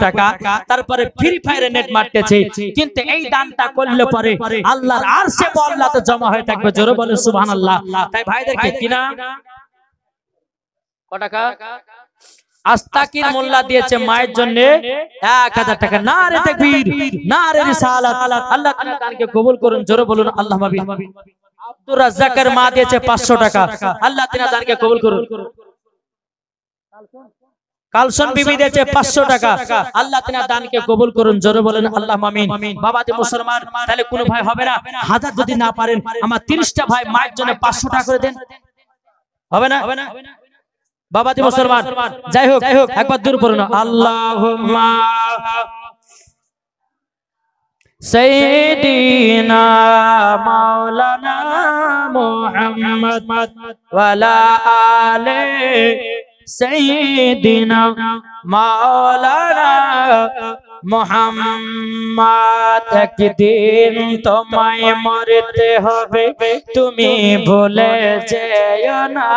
টাকা, তারপরে free ফায়ারে net মারতেছে, কিন্তু এই দানটা করলে পরে আল্লাহর আরশে মুআল্লাতে জমা হয়ে থাকবে। জোরে বলে সুবহানাল্লাহ। তাই ভাইদেরকে কিনা কত টাকা আস্তাকির মোল্লা দিয়েছে মায়ের জন্য 1000 টাকা। নারে তাকবীর, নারে রিসালাত। আল্লাহ তাআলা দানকে কবুল করুন। জোরে বলুন আল্লাহুম্মা আমিন। আব্দুর রাজ্জাকের মা দিয়েছে 500 টাকা। আল্লাহ তাআলা দানকে কবুল করুন। কালসন বিবি দিয়েছে 500 টাকা। আল্লাহ তাআলা দানকে কবুল করুন। জোরে বলেন আল্লাহুম্মা আমিন। বাবাজি মুসলমান, তাহলে কোন ভাই হবে না? 1000 যদি না পারেন, আমার 30টা ভাই মায়ের জন্য 500 টাকা করে দেন, হবে না? বাবাজি মুসলমান, যাই হোক একবার দূর পড়ুন। আল্লাহুম্মা সাইয়্যিদিনা মাওলানা মুহাম্মদ ওয়া আলা আলি সাইয়্যিদিনা মাওলানা মুহাম্মদ। একদিন তোমায় মরতে হবে, তুমি ভুলে যেও না।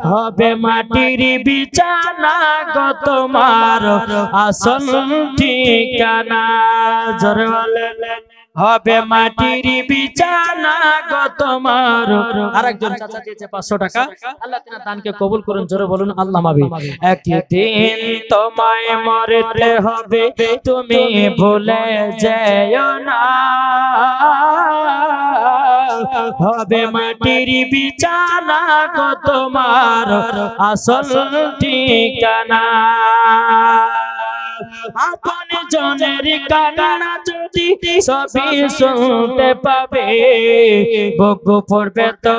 হবে মাটির বিছানা গো তোমার আসল ঠিকানা। জোরে বলেন, হবে মাটির বিছানা গো তোমার। আরেকজন চাচা দিয়েছে 500 টাকা। আল্লাহ তাআলা দানকে কবুল করুন। জোরে বলুন আল্লাহুম্মা আমিন। একদিন তোমায় মরতে হবে, তুমি ভুলে যেও না। হবে মাটির বিছানা গো তোমার আসল ঠিকানা। আপন জনের কান্না যদি সবই শুনতে পাবে, বুক পড়বে তো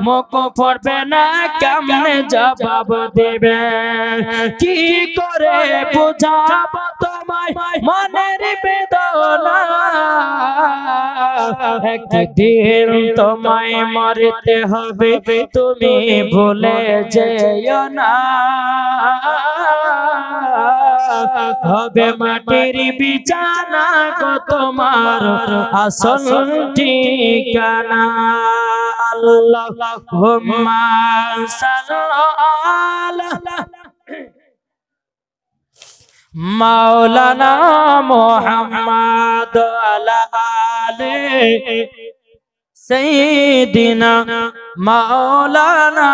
মুখ পড়বে না, কেমনে জবাব দেবে? কি করে বুঝাবো তোমায় মনের বেদনা? একদিন তোমায় মরতে হবে, তুমি ভুলে যেও না। হবে মাটির বিছানা গো তোমার আসল ঠিকানা। আল্লাহুম্মা সাল্লি মাওলানা মুহাম্মদ আলা আলি সাইয়্যিদিনা মাওলানা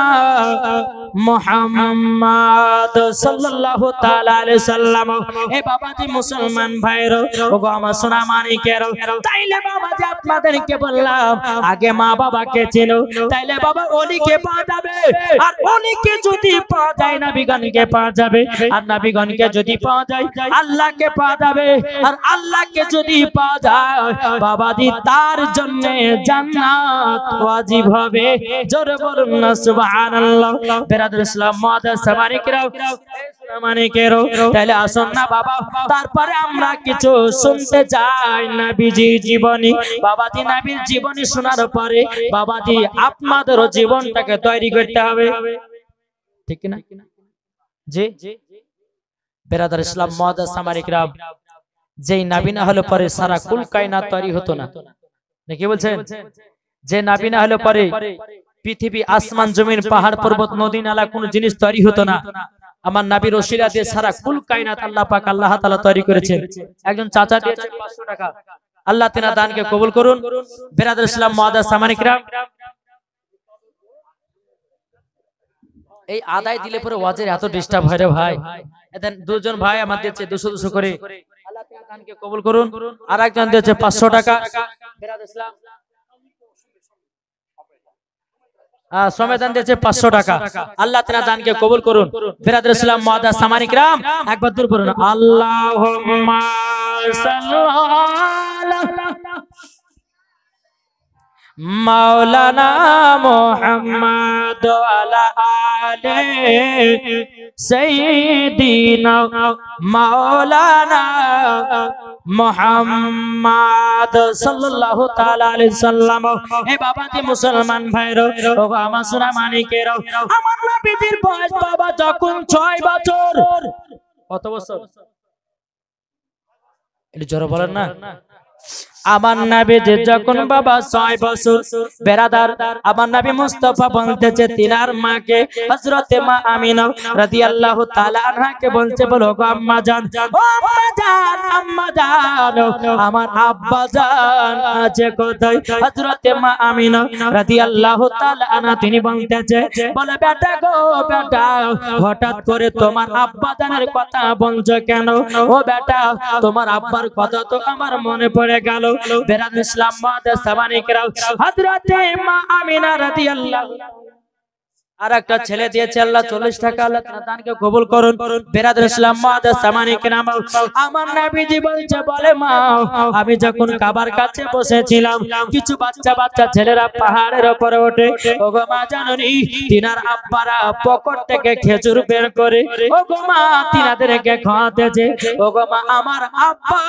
মুহাম্মদ সাল্লাল্লাহু তাআলা আলাইহি সাল্লাম। এ বাবাজি মুসলমান ভাইরা, ওগো আমার সোনা মানিকেরা, তাইলে বাবাজি আপনাদেরকে বললাম আগে মা বাবাকে চেনো, তাইলে বাবা ওলিকে পাওয়া যাবে। আর ওলিকে যদি পাওয়া যায় নবীগণকে পাওয়া যাবে, আর নবীগণকে যদি পাওয়া যায় আল্লাহকে পাওয়া যাবে। আর আল্লাহকে যদি পাওয়া যায় বাবাজি, তার জন্য জান্নাত ওয়াজিব হবে। জোরে বলুন না সুবহানাল্লাহ। বেরাদুল ইসলাম মুআদ্দাস মানিকেরও, তাহলে আসুন না বাবা, তারপরে আমরা কিছু শুনতে চাই নবীজির জীবনী। বাবাজি নবীর জীবনী শোনার পরে বাবাজি আপনাদেরও জীবনটাকে তৈরি করতে হবে, ঠিক না? জি বেরাদুল ইসলাম মুআদ্দাস মানিকরা, যেই নবী না হলে পরে সারা কুল কায়নাত তৈরি হতো না। কি বলছেন? যে নবী না হলে পরে পৃথিবী, আসমান, জমিন, পাহাড়, পর্বত, নদী, নালা কোন জিনিস তৈরি হতো না। আমার নবীর ওসিলা দিয়ে সারা কুল কায়নাত আল্লাহ পাক আল্লাহ তাআলা তৈরি করেছেন। একজন চাচা দিয়েছে 500 টাকা। আল্লাহ তাআলা দানকে কবুল করুন। বেরাদুল ইসলাম মুআদ্দাস মানিকরা, এই আদায় দিলে পরে ওয়াজের এত ডিস্টার্ব হয় রে ভাই। এদেন দুজন ভাই আমার দিয়েছে 200 করে। আল্লাহ তাআলা দানকে কবুল করুন। আর একজন দিয়েছে 500 টাকা। বেরাদুল ইসলাম সমেদান দিয়েছে 500 টাকা। আল্লাহ তাআলা দানকে কবুল করুন। বেরাদুল ইসলাম মুআদ্দাস মানিকরা, একবার দূর করুন। আল্লাহুম্মা সাল্লি মাওলানা মুহাম্মদ আলা আলি সাইয়্যিদিনা মাওলানা মুহাম্মদ সাল্লাল্লাহু তাআলা আলাইহি সাল্লাম। এ বাবাজি মুসলমান ভাইরা, ও আমার সোনা মানিকেরা, আমার নবীর বয়স বাবা যখন 6 বছর। কত বছর? একটু জোরে বলেন না। আমার নবীজি যখন বাবা 6 বছর বেরাদার আমার নবী মুস্তাফা বলতেছে তিনার মাকে হযরতে মা আমিনা রাদিয়াল্লাহু তাআলা আনহাকে বলছে বলো গো আম্মা জান, ও আম্মা জান, আম্মা জান, আমার আব্বা জান আছে কোথায়? হযরতে মা আমিনা রাদিয়াল্লাহু তাআলা আনহা তিনি বলতেছে বলে বেটা গো বেটা, হঠাৎ করে তোমার আব্বা জানের কথা বলছো কেন? ও বেটা, তোমার আব্বার কথা তো আমার মনে পড়ে গেল। বেরাদুল ইসলাম মাদের সামানিকরাও হযরতে মা আমিনা রাদিয়াল্লাহু আর একটা ছেলে দিয়েছে আল্লাহ 40 টাকা, আল্লাহ তাআলা দানকে কবুল করুন। বেরাদুল ইসলাম মাদের সামানিকরাম আমার নবীজি বলছে বলে মা, আমি যখন কাবার কাছে বসেছিলাম কিছু বাচ্চা বাচ্চা ছেলেরা পাহাড়ের উপরে ওঠে, ওগো মা জানেনই তিনার আব্বারা পকেট থেকে খেজুর বের করে ওগো মা তিনাদেরকে খাওয়াতেছে। ওগো মা আমার আব্বা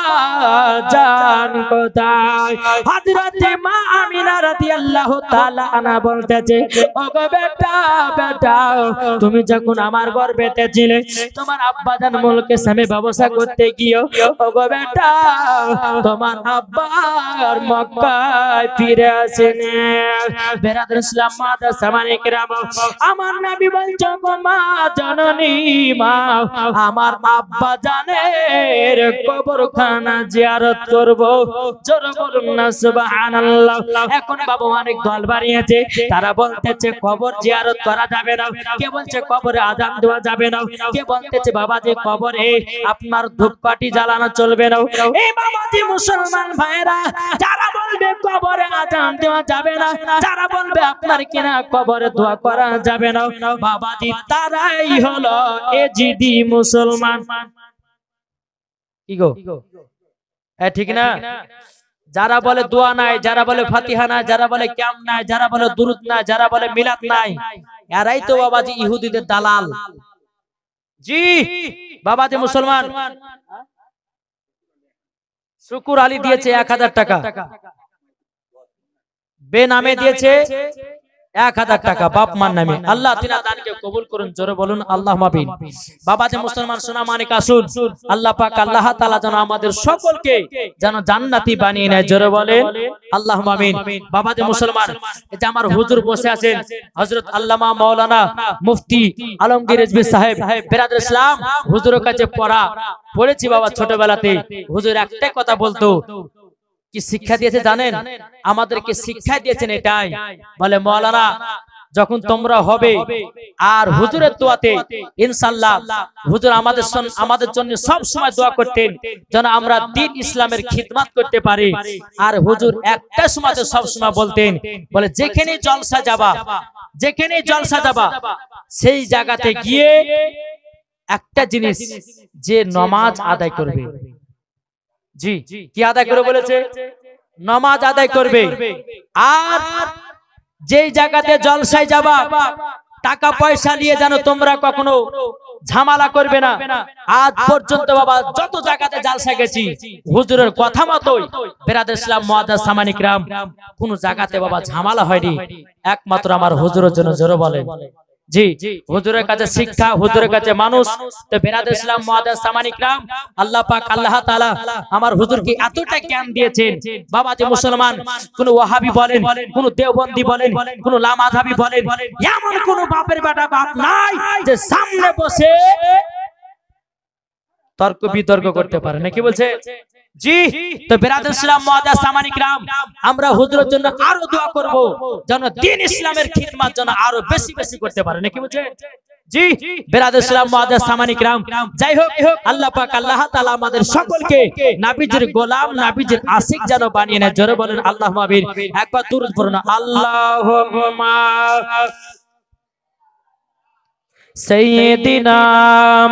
জান কোথায়? হযরতে মা আমিনা রাদিয়াল্লাহু তাআলা আনহা বলতেছে ওগো বেটা বেটা, তুমি যখন আমার গর্ভেতে ছিলে তোমার আব্বা জান মুলকে সামে ব্যবসা করতে গিয়েও ওগো বেটা তোমার আব্বার মক্কায় ফিরে আসেনি। বেরাদুল ইসলাম মাদার সামানিকরাম আমার নবী বলছে গো মা জননী মা, আমার আব্বা জানের কবরখানা জিয়ারত করব, জোরে বলুন না সুবহানাল্লাহ। এখন বাবা অনেক দল বাড়িয়েছে, তারা বলতেছে কবর জিয়ারত করা যাবে না, কে বলছে কবরে আযান দেওয়া যাবে না, কে বলতেছে বাবাজি কবরে আপনার ধূপকাঠি জ্বালানো চলবে না। এই বাবাজি মুসলমান ভাইরা যারা বলবে কবরে আযান দেওয়া যাবে না, যারা বলবে আপনার কিনা কবরে দোয়া করা যাবে না, বাবাজি তারাই হলো এজিদি মুসলমান। কি গো ঠিক না? যারা বলে দোয়া নাই, যারা বলে ফাতিহা নাই, যারা বলে কিয়াম নাই, যারা বলে দুরুদ নাই, যারা বলে মিলাদ নাই, এরাই তো বাবাজি ইহুদিদের দালাল। জি বাবাজি মুসলমান শুকুর আলী দিয়েছে 1000 টাকা, বেনামে দিয়েছে 1000 টাকা বাপ মার নামে। আল্লাহ তিনার দানকে কবুল করুন, জোরে বলুন আল্লাহুম্মা আমিন। বাবাজি মুসলমান সোনা মানিক আসুন, আল্লাহ পাক আল্লাহ তাআলা যেন আমাদের সকলকে যেন জান্নাতি বানিয়ে নেয়, জোরে বলেন আল্লাহুম্মা আমিন। বাবাজি মুসলমান এই যে আমার হুজুর বসে আছেন হযরত আল্লামা মাওলানা মুফতি আলমগীর রিজভী সাহেব বেরাদুল ইসলাম, হুজুরের কাছে পড়েছি বাবা ছোটবেলাতে। হুজুর একটাই কথা বলতো, কি শিক্ষা দিয়েছে জানেন? আমাদেরকে শিক্ষা দিয়েছেন এটাই, বলে মাওলানা যখন তোমরা হবে আর হুজুরের দোয়াতে ইনশাআল্লাহ হুজুর আমাদের জন্য সব সময় দোয়া করতেন যেন আমরা দ্বীন ইসলামের খিদমত করতে পারি। আর হুজুর একটা সময় সব সময় বলতেন, বলে যেখানে জলসা যাবা, যেখানে জলসা যাবা সেই জায়গাতে গিয়ে একটা জিনিস, যে নামাজ আদায় করবে। জি কি আদায় করে বলেছে? নামাজ আদায় করবে। আর যেই জায়গাতে জলসায় যাবা টাকা পয়সা নিয়ে যেন তোমরা কখনো ঝামেলা করবে না। আজ পর্যন্ত বাবা যত জায়গাতে জলসা গেছি হুজুরের কথা মতোই বেরাদুল ইসলাম মুআজ্জাজ সামানিকরাম কোন জায়গাতে বাবা ঝামেলা হয়নি, একমাত্র আমার হুজুরের জন্য। জোরে বলেন জি, হুজুরের কাছে শিক্ষা, হুজুরের কাছে মানুষ। তো বেরাদুল ইসলাম মুআজ্জাজ সামানিকরাম আল্লাহ পাক আল্লাহ তাআলা আমার হুজুরকে এতটা জ্ঞান দিয়েছেন। বাবাজি মুসলমান কোন ওয়াহাবি বলেন, কোন দেওবন্দি বলেন, কোন লামাযহাবি বলেন, এমন কোন বাপের বেটা বাপ নাই যে সামনে বসে তর্ক বিতর্ক করতে পারে না। কি বলছে? জি। তো বেরাদুল ইসলাম মুআজ্জাজ সামানিকরাম আমরা হুজুরের জন্য আরো দোয়া করব যেন দ্বীন ইসলামের খিদমত যেন আরো বেশি বেশি করতে পারে। নাকি বলছে? জি বেরাদুল ইসলাম মুআজ্জাজ সামানিকরাম যাই হোক আল্লাহ পাক আল্লাহ তাআলা আমাদের সকলকে নবীজির গোলাম, নবীজির আশিক যেন বানিয়ে নেয়। জোরে বলেন আল্লাহুম্মা আমিন। একবার দুরূদ পড়ুন, আল্লাহুম্মা সাইয়্যিদিনা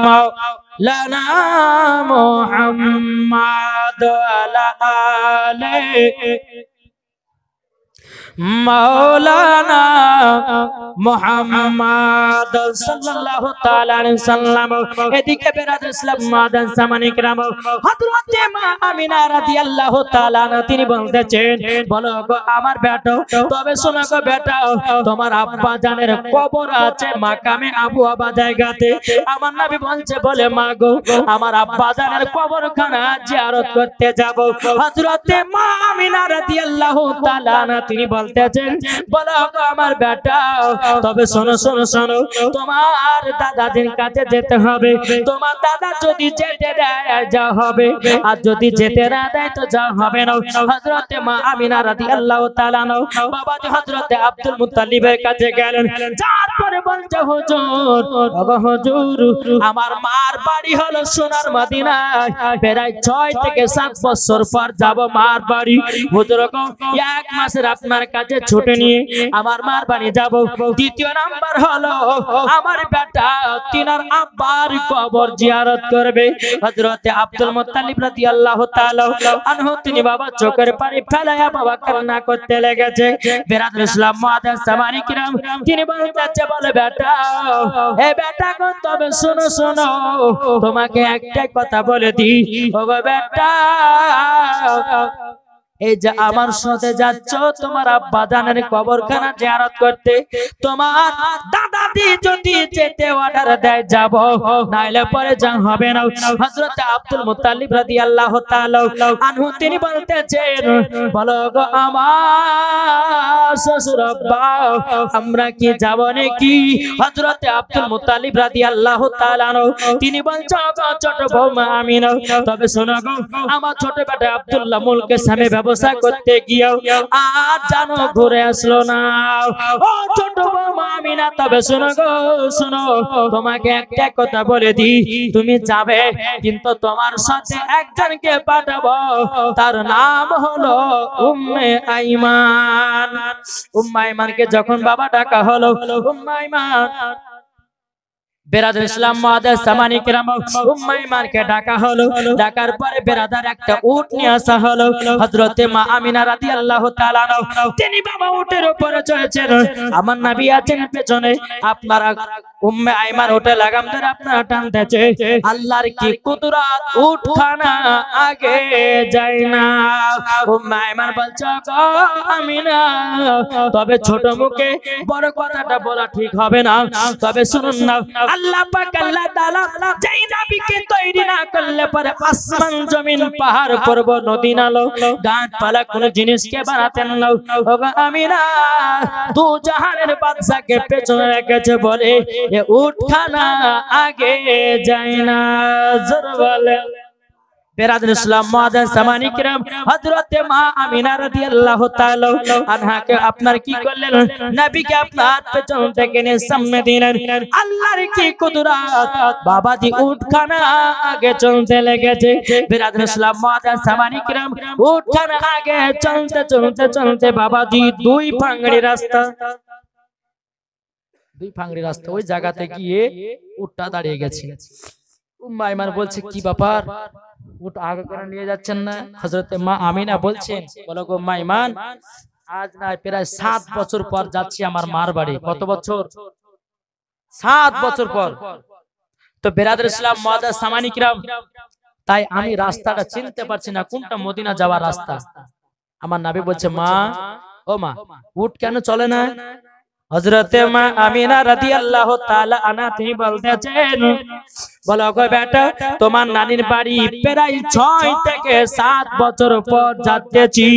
মাওলানা মুহাম্মাদ ওয়া আলা আলিহি মাওলানা মুহাম্মদ সাল্লাল্লাহু তাআলা আলাইহি সাল্লাম। এদিকে বেরাদর ইসলাম মাদান সামানিক রাম হযরত মা আমিনা রাদিয়াল্লাহু তাআলা তিনি বলতেছেন, বলো গো আমার বেটা, তবে শোনো গো বেটা, তোমার আব্বা জানের কবর আছে মাকামে আবু আবা জায়গাতে। আমার নবী বলছে, বলে মা গো আমার আব্বা জানের কবরখানা জিয়ারত করতে যাব। হযরত মা আমিনা রাদিয়াল্লাহু তাআলা তিনি বলতেছেন, বলো গো আমার বেটা, তবে শোনো শোনো শোনো, তোমার দাদাদের কাছে যেতে হবে। তোমার দাদা যদি যেতে দেয় যা হবে, আর যদি যেতে না দেয় তো যা হবে না। হযরত মা আমিনা রাদিয়াল্লাহু তাআলা বাবাজি হযরত আব্দুল মুত্তালিবের কাছে গেলেন, যার পরে বলছে, হুজুর ওগো হুজুর, আমার মার বাড়ি হলো সোনার মদিনায়, প্রায় 6 থেকে 7 বছর পর যাব মার বাড়ি। হুজুর গো এক মাসের আপনার কাছে ছুটি নিয়ে আমার মার বাড়ি যাব। দ্বিতীয় নাম্বার হলো আমার বেটা তিনার আব্বার কবর জিয়ারত করবে। হযরত আব্দুল মুত্তালিব রাদিয়াল্লাহু তাআলা আনহু তিনি বাবা চোখের পানি ফেলায়া বাবা কান্না করতে লেগেছে। বেরাদর ইসলাম মুআদ্দাস সামানি কিরাম তিনি বলতেছে, বলে বেটা, হে বেটা গো তবে শোনো শোনো, তোমাকে একটা কথা বলে দি, ওগো বেটা, এই যে আমার সাথে যাচ্ছ তোমার আব্বা জানের কবরখানা জিয়ারত করতে, তোমার দাদাদি যদি যেতে অর্ডার দেয় যাব, নাইলে পরে যা হবে না। হযরত আব্দুল মুত্তালিব রাদিয়াল্লাহু তাআলা আনহু তিনি বলতেছেন, বলো গো আমার শ্বশুর আব্বা, আমরা কি যাব নাকি? হযরত আব্দুল মুত্তালিব রাদিয়াল্লাহু তাআলা তিনি বলছেন, ছোট বৌমা আমিনা, তবে শোনো গো আমার ছোট বেটা আব্দুল্লাহ মুলকের সামনে ব্যবসা করতে গিয়েও আর জানো ঘুরে আসলো না। ও ছোট বৌমা আমিনা, তবে শোনো গো শোনো, তোমাকে একটা কথা বলে দি, তুমি যাবে কিন্তু তোমার সাথে একজনকে পাঠাবো, তার নাম হলো উম্মে আইমান। উম্মে আইমানকে যখন বাবা ডাকা হলো, উম্মে আইমান বেরাদর ইসলাম মুআদ্দাস সামানি কিরাম উম্মে আইমানকে ডাকা হলো। ডাকার পরে বেরাদার একটা উট নিয়ে আসা হলো। হযরতে মা আমিনা রাদিয়াল্লাহু তাআলা তিনি বাবা উটের উপরে চড়েছেন, আমার নবী আছেন পেছনে। আপনারা উম্মে আইমান উটে লাগাম ধরে আপনারা টানতেছে, আল্লাহর কি কুদরত, উটখানা আগে যায় না। উম্মে আইমান বলছে, গো আমিনা, তবে ছোট মুখে বড় কথাটা বলা ঠিক হবে না, তবে শুনুন না, আল্লাহ পাক আল্লাহ তাআলা যেই নবীকে তৈরি না করলে পরে আসমান জমিন পাহাড় পর্বত নদী নালা গাছপালা কোন জিনিসকে বানাতেন না। ওগো আমিনা, দু জাহানের বাদশাকে পেছনে রেখেছে বলে এ উটখানা আগে যায় না। জোর বলে বেরাদর ইসলাম মুআদ্দাস সামানি কিরাম হযরত মা আমিনা রাদিয়াল্লাহু তাআলা আনহাকে আপনার কি করলেন, নবীকে আপনার পেছন থেকে নিয়ে সামনে দিলেন। আল্লাহর কি কুদরত, বাবাজি উটখানা আগে চলতে লেগেছে। বেরাদর ইসলাম মুআদ্দাস সামানি কিরাম উটখানা আগে চলতে চলতে চলতে বাবাজি দুই ফাংড়ি রাস্তা ওই জায়গাতে গিয়ে উটটা দাঁড়িয়ে গেছে। উম্মে আইমান বলছে, কি ব্যাপার, উট আগে করে নিয়ে যাচ্ছেন না? হযরতে মা আমিনা বলছেন, বলো গো মা আইমান, আজ না প্রায় 7 বছর পর যাচ্ছি আমার মার বাড়ি। কত বছর? 7 বছর পর। তো বেরাদর ইসলাম মুআদ্দাস সামানি কিরাম, তাই আমি রাস্তাটা চিনতে পারছি না কোনটা মদিনা যাওয়ার রাস্তা। আমার নবী বলছে, মা ও মা, উট কেন চলে না? হযরতে মা আমিনা রাদিয়াল্লাহু তাআলা আনহা তিনি বলতেছেন, বলো গো বেটা, তোমার নানির বাড়ি প্রায় 6 থেকে 7 বছর পর যাচ্ছি।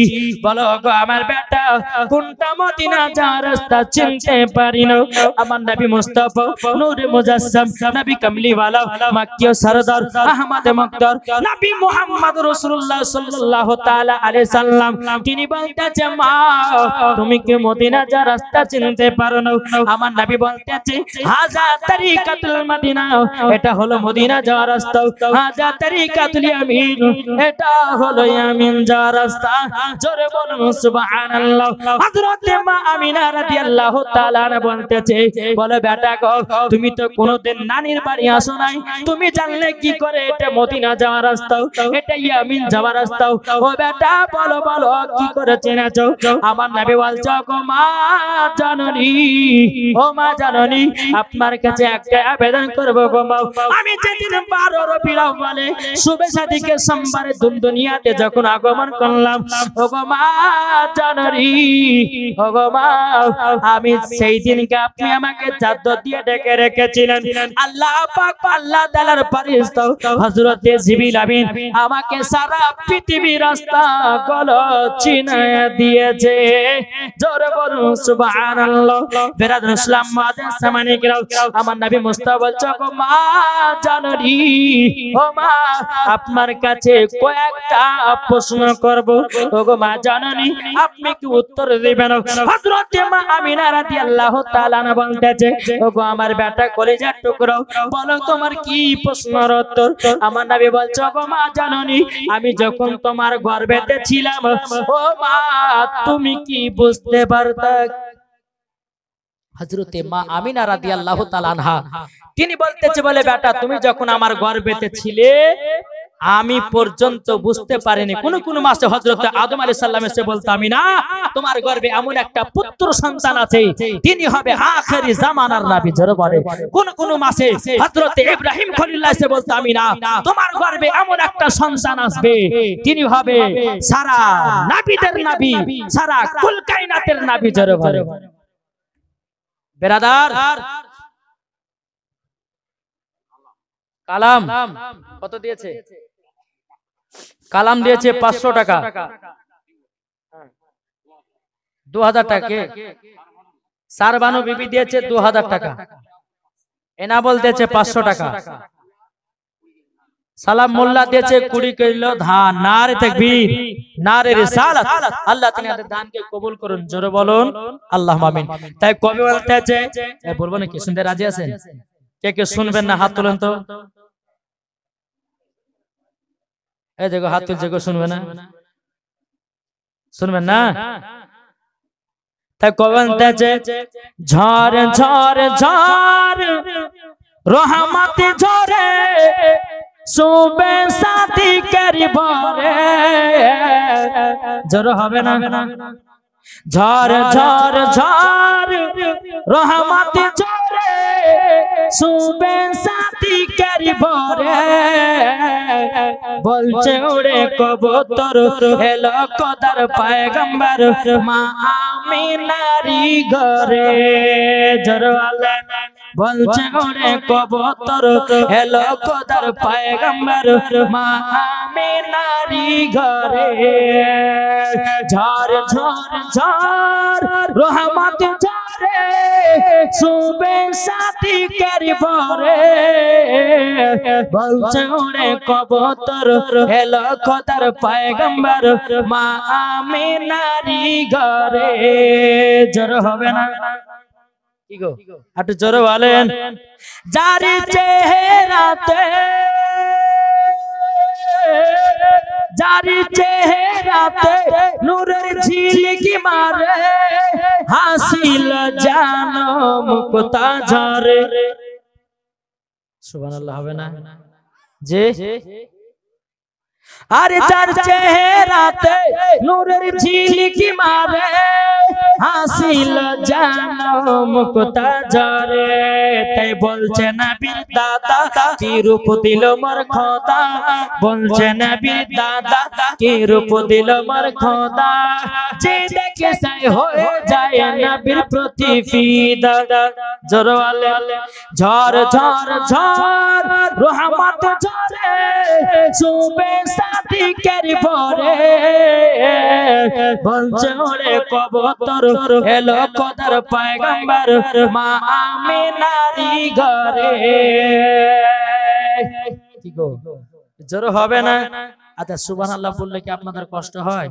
বলো গো আমার বেটা, কোনটা মদিনা যাওয়ার রাস্তা চিনতে পারি না। আমার নবী মুস্তাফা নূরে মুজাসসাম, নবী কামলিওয়ালা, মক্কি সরদার, আহমদ মুকতার, নবী মুহাম্মদ রাসূলুল্লাহ সাল্লাল্লাহু তাআলা আলাইহি সাল্লাম তিনি বলতেছে, মা তুমি কি মদিনা যাওয়ার রাস্তা চিনতে পারো না? আমার নবী বলতেছে, হাযা তারিকাতুল মদিনা, এটা হলো মদিনা যাওয়ার রাস্তা, হাজা তরিকাতুল ইয়ামিন এটা হলো ইয়ামিন যাওয়ার রাস্তা। জোরে বলুন সুবহানাল্লাহ। হযরত মা আমিনা রাদিয়াল্লাহু তাআলা আনহা বলতেছে, বলে বেটা গো তুমি তো কোনোদিন নানির বাড়ি আসো নাই, তুমি জানলে কি করে এটা মদিনা যাওয়ার রাস্তা, এটা ইয়ামিন যাওয়ার রাস্তা? ও বেটা বলো বলো কি করে চেনেছো? আমার নবী বলছে, গো মা জাননী, ও মা জাননী, আপনার কাছে একটা আবেদন করব গো মা। আমি যেদিন 12 রবিউল আউয়ালে শুভে সাদিকে সোমবারে দুনিয়াতে যখন আগমন করলাম, ও গো মা জাননী, ও গো মা, আমি সেই দিনকে আপনি আমাকে চাদর দিয়ে ঢেকে রেখেছিলেন। আল্লাহ পাক আল্লাহ তাআলার ফেরেশতা হযরত জিবরিল আমিন আমাকে সারা পৃথিবীর রাস্তা গুলো চিনিয়ে দিয়েছে। জোরে বলুন সুবহানাল্লাহ। বেরাদুল ইসলাম মাদের সামনে গেল, আমার নবী মুস্তাফা বলছে, গো মা জাননী, ও মা আপনার কাছে কয়েকটা প্রশ্ন করব, ও গো মা জাননী আপনি কি উত্তর দিবেন? হযরত মা আমিনা রাদিয়াল্লাহু তাআলা আনহা বলতেছে, ও গো আমার বেটা কলিজার টুকরো, বলো তোমার কি প্রশ্নের উত্তর? আমার নবী বলছে, গো মা জাননী আমি যখন তোমার গর্ভেতে ছিলাম, ও মা তুমি কি বুঝতে পারতা? হযরতে মা আমিনা রাদিয়াল্লাহু তাআলা আনহা তিনি বলতেছে, বলে বেটা তুমি যখন আমার গর্ভেতে ছিলে আমি পর্যন্ত বুঝতে পারিনি। কোন কোন মাসে হযরত আদম আলাইহিস সালাম এসে বলতো, আমিনা তোমার গর্ভে এমন একটা পুত্র সন্তান আছে তিনি হবে আখেরি জামানার নবী। জোরে বলে। কোন কোন মাসে হযরত ইব্রাহিম খলিলুল্লাহ এসে বলতো, আমিনা তোমার গর্ভে এমন একটা সন্তান আসবে তিনি হবে সারা নবীদের নবী, সারা কুল কায়নাতের নবী। জোরে বলে। বেরাদার, কালাম কত দিয়েছে? কালাম দিয়েছে 500 টাকা, 2000 টাকা। সারবানু বিবি দিয়েছে 2000 টাকা। এনাবল দিয়েছে 500 টাকা। সালাম মোল্লা দিয়েছে 20 কিলো ধান। নারে তাকবীর, নারে রিসালাত। আল্লাহ তাআলা দানকে কবুল করুন। জোরে বলুন আল্লাহুম্মা আমিন। তাই কবি বলতেছে, বলবো নাকি? শুনতে রাজি আছেন? কে কে শুনবেন না হাত তুলেন তো। এই দেখো হাত তুলছে, কেউ শুনবে না? শুনবেন না? তাই কবি বলতেছে, ঝড় ঝড় ঝড় রহমত ঝরে সুবে সাথী করি ভরে। জোর হবে না? ঝড় ঝড় ঝড় রহমত ঝরে সুবে সাথী করি ভরে। বলছে উড়ে কবুতর এলো কদার পয়গম্বর মা আমিনারি ঘরে। জোর বলে। বলছে ওরে কবুতর এলো খোদার পয়গম্বর মা আমিনারি ঘরে। ঝড় ঝড় ঝড় রহমত ঝরে সুবে সাথী করি ভরে। বলছে ওরে কবুতর এলো খোদার পয়গম্বর মা আমিনারি ঘরে। জোর হবে না? একটু জোরে বলেন। যার চেহারাতে, যার চেহারাতে নূরের ঝিলকি মারে হাসিল জানো মুক্তা ঝরে। সুবহানাল্লাহ হবে না? যে আরে যার চেহারাতে নূরের ঝিলকি মারে হাসিল জানো মুক্তা ঝরে। তাই বলছে নবীর দাদা কি রূপ দিল মোর খোদা। বলছে নবীর দাদা কি রূপ দিল মোর খোদা। যে দেখে সাই হয়ে যায় নবীর প্রতি ফিদা। জোরে বলে। ঝড় ঝড় ঝড় রহমত ঝরে সুবে সাথী করি ভরে। বলছে ওরে কবুতর এলো খোদার পয়গম্বর মা আমিনারি ঘরে। কি গো জোর হবে না? আচ্ছা সুবহানাল্লাহ বললে কি আপনাদের কষ্ট হয়?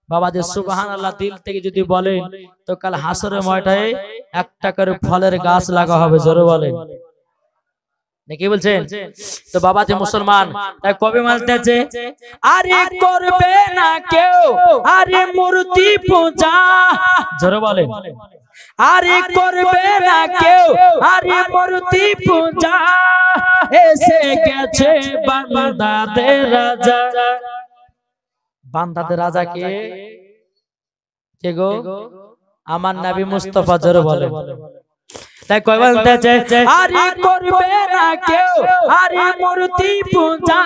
বাবাদের সুবহানাল্লাহ দিল থেকে যদি বলেন তো কাল হাসরের ময়দানে 1 টাকার ফলের গাছ লাগা হবে। জোরে বলেন। নাকি বলছেন? তো বাবা যে মুসলমান তাই কবে মানতেছে, আরে করবে না কেউ আরে মূর্তি পূজা, জোরে বলেন, আরে করবে না কেউ আরে মূর্তি পূজা, এসে গেছে বান্দাদের রাজা। বান্দাদের রাজা কে? কে গো? আমার নবী মুস্তাফা, জোরে বলেন। তাই কই বলতেছে, আরে করবে না কেউ আরে মূর্তি পূজা,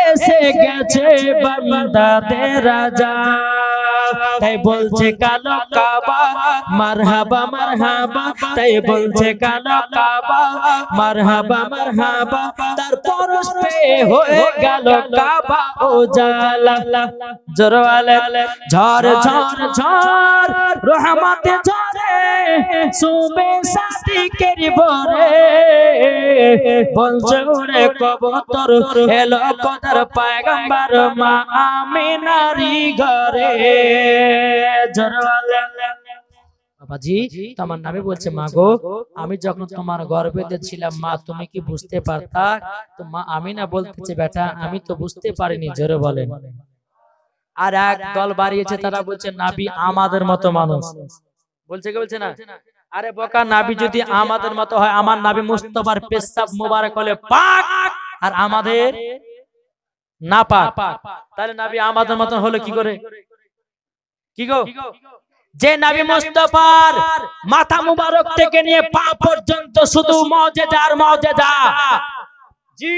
এসে গেছে বান্দাদের রাজা। তাই বলছে কালো কাবা মারহাবা মারহাবা, তাই বলছে কালো কাবা মারহাবা মারহাবা, তার পরশ পে হয়ে গেল কাবা উজালা। জোরে বলেন, ঝড় ঝড় ঝড় রহমতে ঝরে সুবে সাদিকের বরে, বলছে উড়ে কবুতর এলো কদর পয়গম্বর মা আমিনারি ঘরে। বাবাজি তোমার নামে বলছে, মা গো আমি যখন তোমার গর্ভেতে ছিলাম মা তুমি কি বুঝতে পারতা? তো মা আমিনা বলতেছে, বেটা আমি তো বুঝতে পারিনি। জোরে বলেন। আর এক দল বাড়িয়েছে, তারা বলছে নাবি আমাদের মতো মানুষ। বলছে কি বলছে না? আরে বোকা, নাবি যদি আমাদের মতো হয়, আমার নাবি মুস্তাফার পেশাব মোবারক হলে পাক আর আমাদের না পাক, তাহলে নাবি আমাদের মতন হলো কি করে? কি গো? যে নবী মুস্তাফার মাথা মুবারক থেকে নিয়ে পা পর্যন্ত শুধু মুজিজা আর মুজিজা, জি,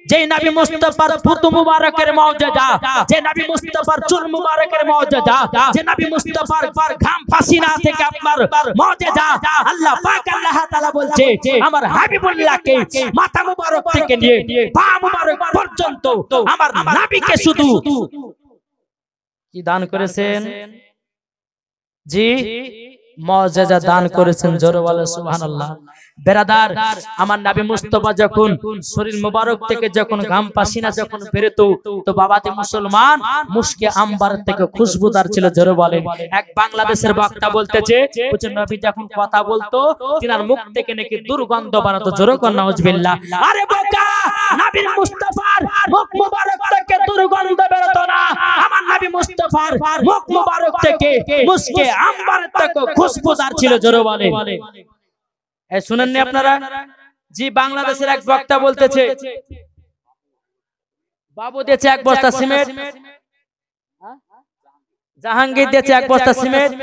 যে নবী মুস্তাফার ফুত মুবারকের মুজিজা, যে নবী মুস্তাফার চুল মুবারকের মুজিজা, যে নবী মুস্তাফার ঘাম পাসিনা থেকে আপনার মুজিজা, আল্লাহ পাক আল্লাহ তাআলা বলছে আমার হাবিবুল্লাহকে মাথা মুবারক থেকে নিয়ে পা মুবারক পর্যন্ত আমার নবীকে শুধু কি দান করেছেন? জি, মুজিজা দান করেছেন। জোরে বলেন সুবহানাল্লাহ। বেরাদার, আমার নবী মুস্তাফা যখন শরীর মোবারক থেকে যখন ঘাম পাসিনা যখন বেরোতো, তো বাবাতে মুসলমান মুশকে আম্বার থেকে খুশবুদার ছিল। জোরে বলেন। এক বাংলাদেশের বক্তা বলতেছে, বলছে নবী যখন কথা বলতো তিনার মুখ থেকে নাকি দুর্গন্ধ বেরোতো। জোরে কোন নাউজুবিল্লাহ। আরে বোকা, নবী মুস্তাফার মুখ মোবারক থেকে দুর্গন্ধ বেরোতো না, আমার নবী মুস্তাফার মুখ মোবারক থেকে মুশকে আম্বার থেকে খুশবুদার ছিল। জোরে বলেন। শুনেননি আপনারা? জি, বাংলাদেশের এক বক্তা বলতেছে, বাবু দিয়েছে এক বস্তা সিমেন্ট, জাহাঙ্গীর দিয়েছে এক বস্তা সিমেন্ট,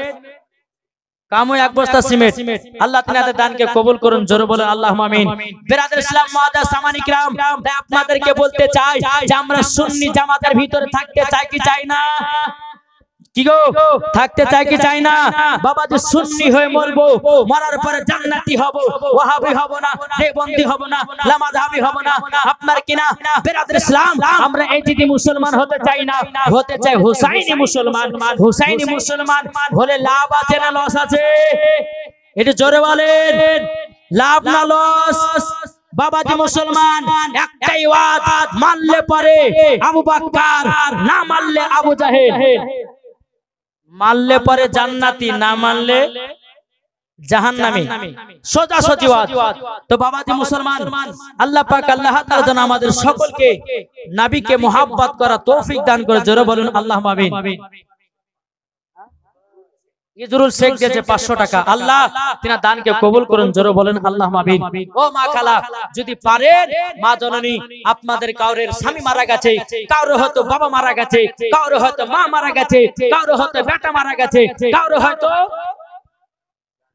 কামু এক বস্তা সিমেন্ট। আল্লাহ তিনাদের দানকে কবুল করুন। জোরে বলেন আল্লাহুম্মা আমিন। বিরাদর ইসলাম মুআদ্দাস সামানি কিরাম, তাই আপনাদেরকে বলতে চাই যে আমরা সুন্নি জামাতের ভিতরে থাকতে চাই কি চাই না? কি গো, থাকতে চাই কি চাই না? বাবা যে সুন্নি হয়ে মরবো, মরার পরে জান্নাতি হব, ওয়াহাবি হব না, দেওবন্দি হব না, লামাযহাবি হব না, আপনার কি না? বিরাদর ইসলাম, আমরা এই যদি মুসলমান হতে চাই না, হতে চাই হুসাইনি মুসলমান। হুসাইনি মুসলমান হলে লাভ আছে না লস আছে? এটা জোরে বলেন, লাভ না লস? বাবাজি মুসলমান একটাই ওয়াদ, মানলে পরে আবু বকর, না মানলে আবু জাহেল। মানলে পরে জান্নাতি, না মানলে জাহান্নামী। সোজা সোজি ওয়াজ। তো বাবাজি মুসলমান, আল্লাহ পাক আল্লাহ তাআলা যেন আমাদের সকলকে নবীকে মুহাব্বত করা তৌফিক দান করে। জোরে বলুন আল্লাহুম্মা আমিন। ইজরুল শেখ দিয়েছে 500 টাকা, আল্লাহ তিনার দানকে কবুল করুন। জোরে বলেন আল্লাহুম্মা আমিন। ও মা খালা, যদি পারেন মা জননী, আপনাদের কাউরের স্বামী মারা গেছে, কাউরে হয়তো বাবা মারা গেছে, কাউরে হয়তো মা মারা গেছে, কাউরে হয়তো বেটা মারা গেছে, কাউরে হয়তো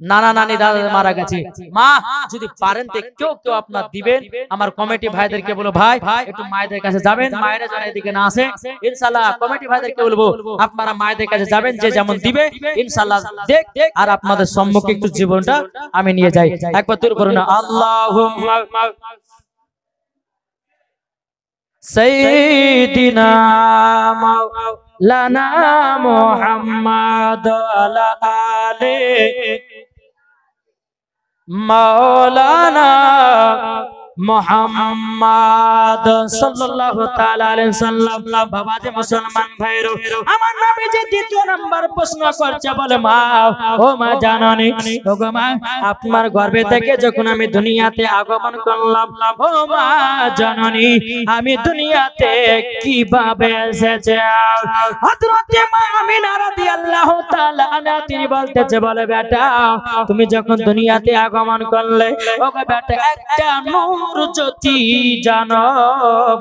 নানা নানি দাদা মারা গেছে, মা যদি পারেন তো কেউ কেউ আপনার দিবেন। আমার কমিটি ভাইদেরকে বলবো, ভাই একটু মায়েদের কাছে যাবেন, মায়েরা যেন এদিকে না আসে, ইনশাআল্লাহ কমিটি ভাইদেরকে বলবো আপনারা মায়েদের কাছে যাবেন, যে যেমন দিবে ইনশাআল্লাহ দেখ। আর আপনাদের সম্মুখে একটু জীবনটা আমি নিয়ে যাই, একবার তুর করুন আল্লাহুম্মা সাইয়্যিদিনা মাওলানা মুহাম্মদ আলা আলি মাওলানা মুহাম্মদ সাল্লাল্লাহু তাআলা আলাইহি সাল্লাম। বাবা যে মুসলমান ভাইরা, আমার নবী যে দ্বিতীয় নাম্বার প্রশ্ন করছে, বলে মা, ও মা জাননী, ও গো মা, আপনার গর্ভে থেকে যখন আমি দুনিয়াতে আগমন করলাম, ও মা জাননী, আমি দুনিয়াতে কিভাবে এসেছি? হযরতে মা আমিনা রাদিয়াল্লাহু তাআলা আনহা তিনি বলতেছে, বলে বেটা, তুমি যখন দুনিয়াতে আগমন করলে, ও গো বেটা, একটা নূর জ্যোতি জানো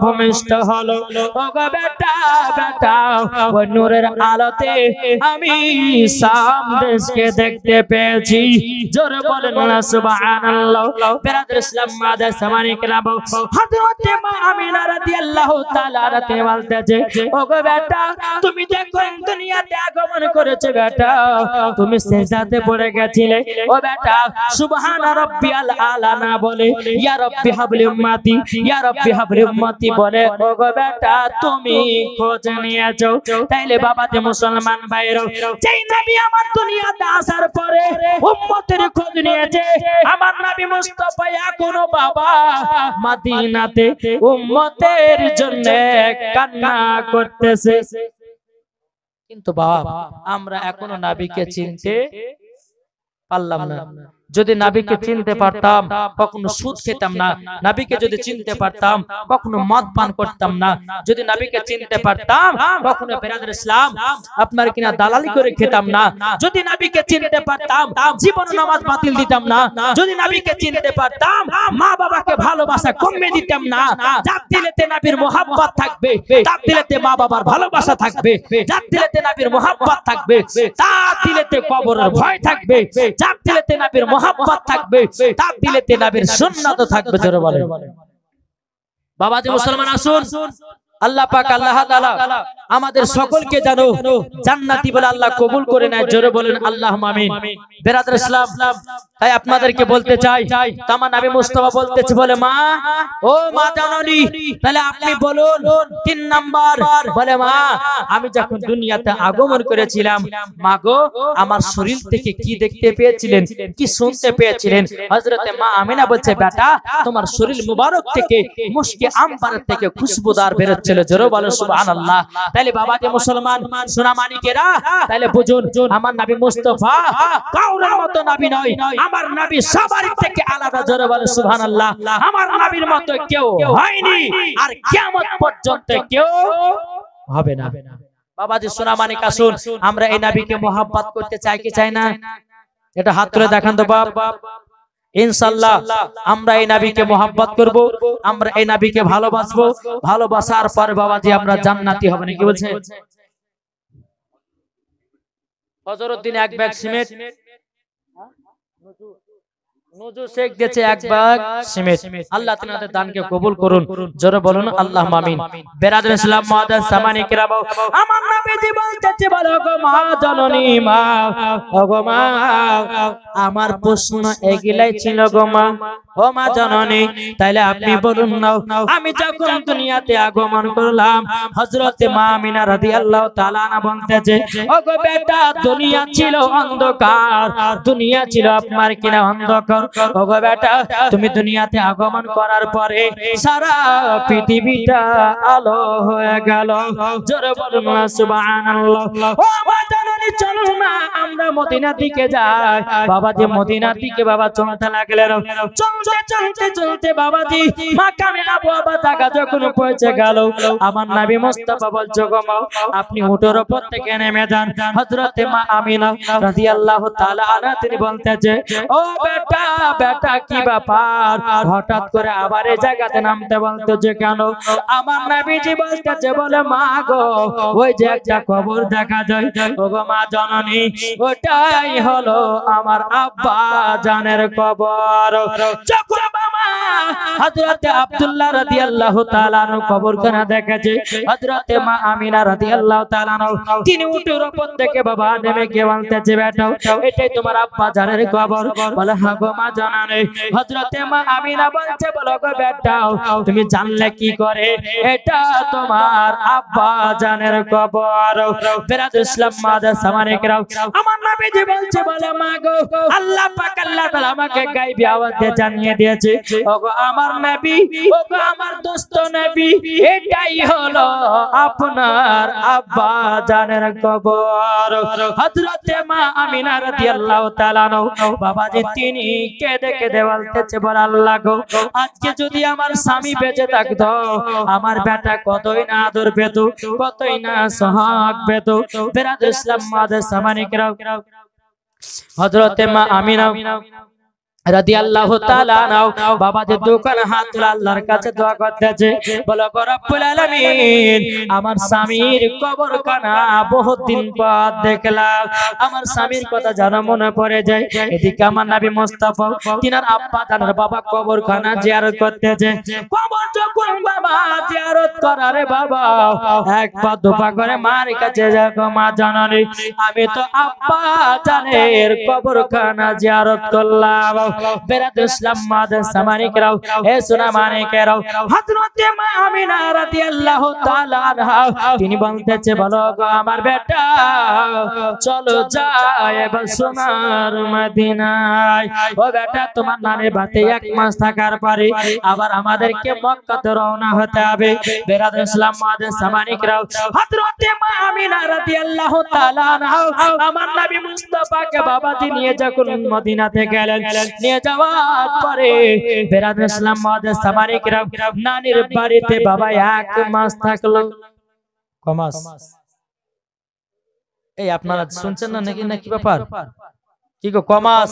ভূমিষ্ঠ হলো। ও গো বেটা, বেটা, ওই নূরের আলোতে আমি শাম দেশকে দেখতে পেয়েছি। জোরে বলেন না সুবহানাল্লাহ। বিরাদর ইসলাম মাদার সামানি কেরাম, হযরতে মা আমিনা রাদিয়াল্লাহু তাআলা আনহা বলতেছে, ও গো বেটা, তুমি যখন দুনিয়াতে আগমন করেছো বেটা, তুমি সিজদাতে পড়ে গেছিলে। ও বেটা, সুবহান রাব্বিয়াল আলা না বলে ইয়া রাব্বি হাবলি উম্মতি, ইয়া রাব্বি হাবলি উম্মতি বলে, ও গো বেটা, তুমি খোঁজ নিয়েছো। তাইলে বাবা যে মুসলমান ভাইরা, যেই নবী আমার দুনিয়াতে আসার পরে উম্মতের খোঁজ নিয়েছে, আমার নবী মুস্তাফা এখনো বাবা মদিনাতে উম্মতের জন্য কান্না করতেছে। কিন্তু বাবা, আমরা এখনো নবীকে চিনতে পারলাম না। যদি নবীকে চিনতে পারতাম, কখনো সুদ খেতাম না। নবীকে যদি চিনতে পারতাম, কখনো মদ পান করতাম না। যদি নবীকে চিনতে পারতাম, কখনো বিরাদর ইসলাম আপনার কিনা দালালি করে খেতাম না। যদি নবীকে চিনতে পারতাম, জীবন নামাজ বাতিল দিতাম না। যদি নবীকে চিনতে পারতাম, মা বাবাকে ভালোবাসা কমে দিতাম না। যার দিলেতে নবীর মোহাব্বত থাকবে, তার দিলেতে মা বাবার ভালোবাসা থাকবে। যার দিলেতে নবীর মোহাব্বত থাকবে, তার দিলেতে কবরের ভয় থাকবে। যার দিলেতে নবীর মোহাব্বত থাকবে, তার দিলেতে নবীর সুন্নাত থাকবে। জোরে বলেন। বাবা যে মুসলমান, আসুন, আল্লাহ পাক আল্লাহ তাআলা আমাদের সকলকে জানো জান্নাতি বলে আল্লাহ কবুল করে নেয়। জোরে বলেন আল্লাহুম্মা আমিন। বিরাদর ইসলাম, তাই আপনাদেরকে বলতে চাই, তামা নবী মুস্তাফা বলতেছে, বলে মা, ও মা জাননী, তাহলে আপনি বলুন 3 নাম্বার। বলে মা, আমি যখন দুনিয়াতে আগমন করেছিলাম, মা গো, আমার শরীর থেকে কি দেখতে পেয়েছিলেন, কি শুনতে পেয়েছিলেন? হযরতে মা আমিনা বলছে, বেটা, তোমার শরীর মুবারক থেকে মুশকে আম্বার থেকে খুশবুদার বেরোচ্ছিল। জোরে বলো সুবহানাল্লাহ। তাহলে বাবা যে মুসলমান সোনা মানিকেরা, তাহলে বুঝুন, আমার নবী মুস্তাফা কাউরের মতো নবী নয়। আমার নবী সবার থেকে আলাদা। জোরে বলো সুবহানাল্লাহ। আমার নবীর মতো কেউ হয়নি, আর কিয়ামত পর্যন্ত কেউ হবে না। বাবা যে সোনা মানিক, আসুন, আমরা এই নবীকে মোহাব্বত করতে চাই কি চাই না? এটা হাত তুলে দেখান তো বাপ। ইনশাআল্লাহ আমরা এই নবীকে মোহাব্বত করব, আমরা এই নবীকে ভালোবাসবো। ভালোবাসার পর বাবাজি আমরা জান্নাতি হব। নাকি বলছে হযরতদ্দিন এক ব্যাগ সিমেন্ট, নজু শেখ দিয়েছে এক ব্যাগ সিমেন্ট। আল্লাহ তাআলা দানকে কবুল করুন। জোরে বলুন আল্লাহুম্মা আমিন। বিরাদর ইসলাম মুআদ্দাস সামানি কিরাম, আমার নবীজি বলতেছে, বলো গো মা জননী, মা, ও গো মা, আমার প্রশ্ন এগুলাই ছিল গো মা, ও মা জননী। তাইলে আপনি বলুন না, আমি যখন দুনিয়াতে আগমন করলাম, হযরতে মা আমিনা রাদিয়াল্লাহু তাআলা আনহা বলতেছে, ও গো বেটা, দুনিয়া ছিল অন্ধকার, দুনিয়া ছিল আপনার কিনা অন্ধকার। ও গো বেটা, তুমি দুনিয়াতে আগমন করার পরে সারা পৃথিবীটা আলো হয়ে গেল। জোরে বলুন না সুবহানাল্লাহ। ও মা জননী, চলো না আমরা মদিনার দিকে যাই। বাবাজি মদিনার দিকে বাবা চলতে লাগলেন। চলতে চলতে চলতে বাবাজি মাকামে আবু আবা জায়গা যখন পৌঁছে গেল, আমার নবী মুস্তাফা বলছে, গো মা, আপনি উটের উপর থেকে নেমে যান। হযরতে মা আমিনা রাদিয়াল্লাহু তাআলা আনহা তিনি বলতেছে, ও বেটা, বেটা, কি ব্যাপার, হঠাৎ করে আবার এই জায়গাতে নামতে বলতেছে কেন? আমার নবীজি বলতেছে, বলে মা গো, ওই যে একটা কবর দেখা যায়, ও গো মা জননী, ওটাই হলো আমার আব্বা জানের কবর। যখন বাবা হযরতে আব্দুল্লাহ রাদিয়াল্লাহু তাআলা আনহু কবরখানা দেখেছে, হযরতে মা আমিনা রাদিয়াল্লাহু তাআলা আনহা তিনি উটের উপর থেকে বাবা নেমে গিয়ে বলতেছে, বেটা, এটাই তোমার আব্বা জানের কবর? বলে, হ্যাঁ গো মা জননী। হযরতে মা আমিনা বলছে, বলো গো বেটা, তুমি জানলে কি করে এটা তোমার আব্বা জানের কবর? বিরাদর ইসলাম মাদার সামানে কিরাম, আমার নবীজি বলছে, বলে মা গো, আল্লাহ পাক আল্লাহ তাআলা আমাকে গায়বী আওয়াজ দিয়ে জানিয়ে দিয়েছে, ও ওগো আমার নবী, ওগো আমার দোস্ত নবী, এটাই হলো আপনার আব্বা জানের কবর। হযরতে মা আমিনা রাদিয়াল্লাহু তাআলা বাবাজি তিনি কেঁদে কেঁদে বলতেছে, বল আল্লাহ গো, আজকে যদি আমার স্বামী বেঁচে থাকতো, আমার বেটা কতই না আদর পেত, কতই না সোহাগ পেত। বিরাদর ইসলাম মাদের সামানিকরাও, হযরতে মা আমিনা রাদিয়াল্লাহু তাআলা নাও বাবাজি দোকান হাত তুলে আল্লাহর কাছে দোয়া করতেছে, বলো গো রব্বুল আলামিন, আমার স্বামীর কবরখানা বহুত দিন পর দেখলাম, আমার স্বামীর কথা যেন মনে পড়ে যায়। এদিকে আমার নবী মুস্তাফা তিনার আব্বা জানের বাবা কবরখানা জিয়ারত করতেছে। কবর যখন বাবা জিয়ারত করারে বাবা একবার দুপা করে মার কাছে যাও, মা জাননি আমি তো আব্বা জানের কবরখানা জিয়ারত করলাম। বিরাদর ইসলাম মাদের সামানিকরাও, হে সোনা মানিকেরাও, হযরতে মা আমিনা রাদিয়াল্লাহু তাআলা আনহা তিনি বলতেছে, বলো গো আমার বেটা, চলো যাই এবার সোনার মদিনায়। ও বেটা, তোমার নানের বাড়িতে 1 মাস থাকার পরে আবার আমাদেরকে মক্কাতে রওনা হতে হবে। বিরাদর ইসলাম মাদের সামানিকরাও, হযরতে মা আমিনা রাদিয়াল্লাহু তাআলা আনহা আমার নবী মুস্তাফাকে বাবাজি নিয়ে যখন মদিনাতে গেলেন, নিয়ে যাওয়ার পরে বিরাদর ইসলাম মাদের সামানিকরাও নানির বাড়িতে বাবা 1 মাস থাকলো। কমাস এই আপনারা শুনছেন না নাকি, না কি ব্যাপার, কি গো কমাস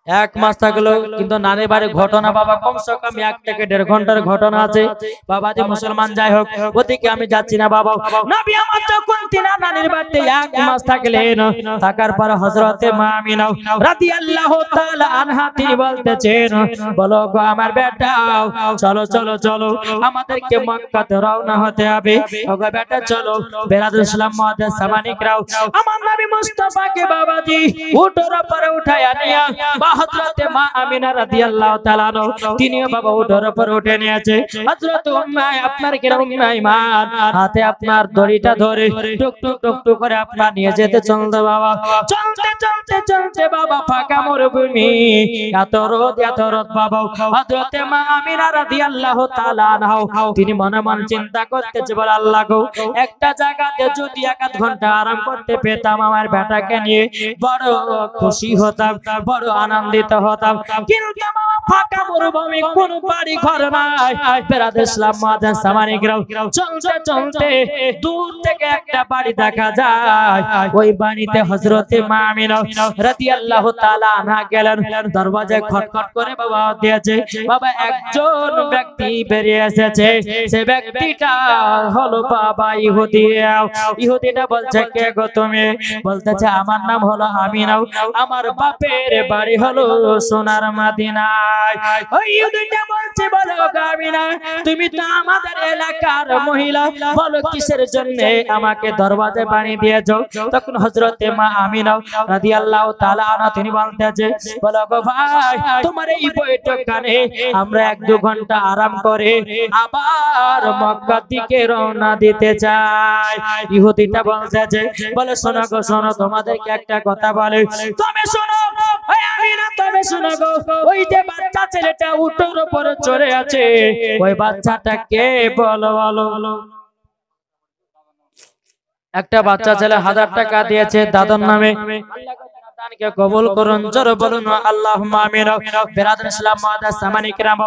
1 মাস থাকলো। কিন্তু নানির বাড়ির ঘটনা বাবা কমসে কম 1 থেকে 1.5 ঘন্টার ঘটনা আছে। বাবাজি মুসলমান যাই হোক, ওদিকে আমি যাচ্ছি না বাবা। নবী আমার যখন তিনার নানির বাড়িতে 1 মাস থাকলেন, থাকার পর হযরতে মা আমিনা রাদিয়াল্লাহু তাআলা আনহা তিনি বলতেছেন, বলো গো আমার বেটা, চলো চলো চলো আমাদেরকে মক্কাতে রওনা হতে হবে। ওগো বেটা চলো। বিরাদর ইসলাম মাদের সামানিকরাও আমার নবী মুস্তাফাকে বাবাজি উঠোর উপরে উঠায়া নিয়া হযরতে মা আমিনা রাদিয়াল্লাহু তাআলা তিনিও বাবা উঠোর উপর উঠে নিয়েছে। হযরত উম্মে আপনার কি উম্মে ঈমান হাতে আপনার দড়িটা ধরে টুক টুক টুক টুক করে আপনার নিয়ে যেতে চলতে বাবা। চলতে চলতে চলতে বাবা ফাঁকা মরুভূমি, এত রোদ বাবা। হযরতে মা আমিনা রাদিয়াল্লাহু তাআলা আনহা তিনি মনে মনে চিন্তা করতেছে, বলে আল্লাহ গো, একটা জায়গাতে যদি 1 ঘন্টা আরাম করতে পেতাম আমার বেটাকে নিয়ে বড় খুশি হতাম, বড় আনন্দিত হতাম। কিন্তু ফাঁকা মরুভূমি, কোনো বাড়ি ঘর নাই। বিরাদর ইসলাম মাদের সামানিকরাও চলতে চলতে দূর থেকে একটা বাড়ি দেখা যায়। ওই বাড়িতে হযরতে মা আমিনা রাদিয়াল্লাহু তাআলা আনহা গেলেন। দরজায় খটখট করে বাবা দিয়েছে। বাবা একজন ব্যক্তি বেরিয়ে এসেছে। সে ব্যক্তিটা হলো বাবা ইহুদি। ইহুদিটা বলছে, কে গো তুমি? বলতেছে, আমার নাম হলো আমিনা, আমার বাপের বাড়ি হলো সোনার মদিনায়। ওই ইহুদিটা বলছে, বলো গো আমিনা, তুমি তো আমাদের এলাকার মহিলা, বলো কিসের জন্য আমাকে দরজায় বাড়ি দিয়েছো? তখন হযরতে মা আমিনা রাদিয়াল্লাহু তাআলা আনহা তিনি বলতেছে, বলো গো ভাই, তোমার এই বৈঠকখানে আমরা 1-2 ঘন্টা আরাম করে আবার মক্কার দিকে রওনা দিতে চাই। ইহুদিটা বলতেছে, বলে শোনো গো শোনো, তোমাদেরকে একটা কথা বলে, তুমি শোনো। ওই আমিনা তুমি শোনো গো, ওই যে বাচ্চা ছেলেটা উটের উপরে চড়ে আছে, ওই বাচ্চাটা কে বলো বলো? একটা বাচ্চা ছেলে 1000 টাকা দিয়েছে দাদার নামে। দানকে কবুল করুন, জোরে বলুন আল্লাহুম্মা আমিন। বিরাদর ইসলাম মাদার সামানিকরাম,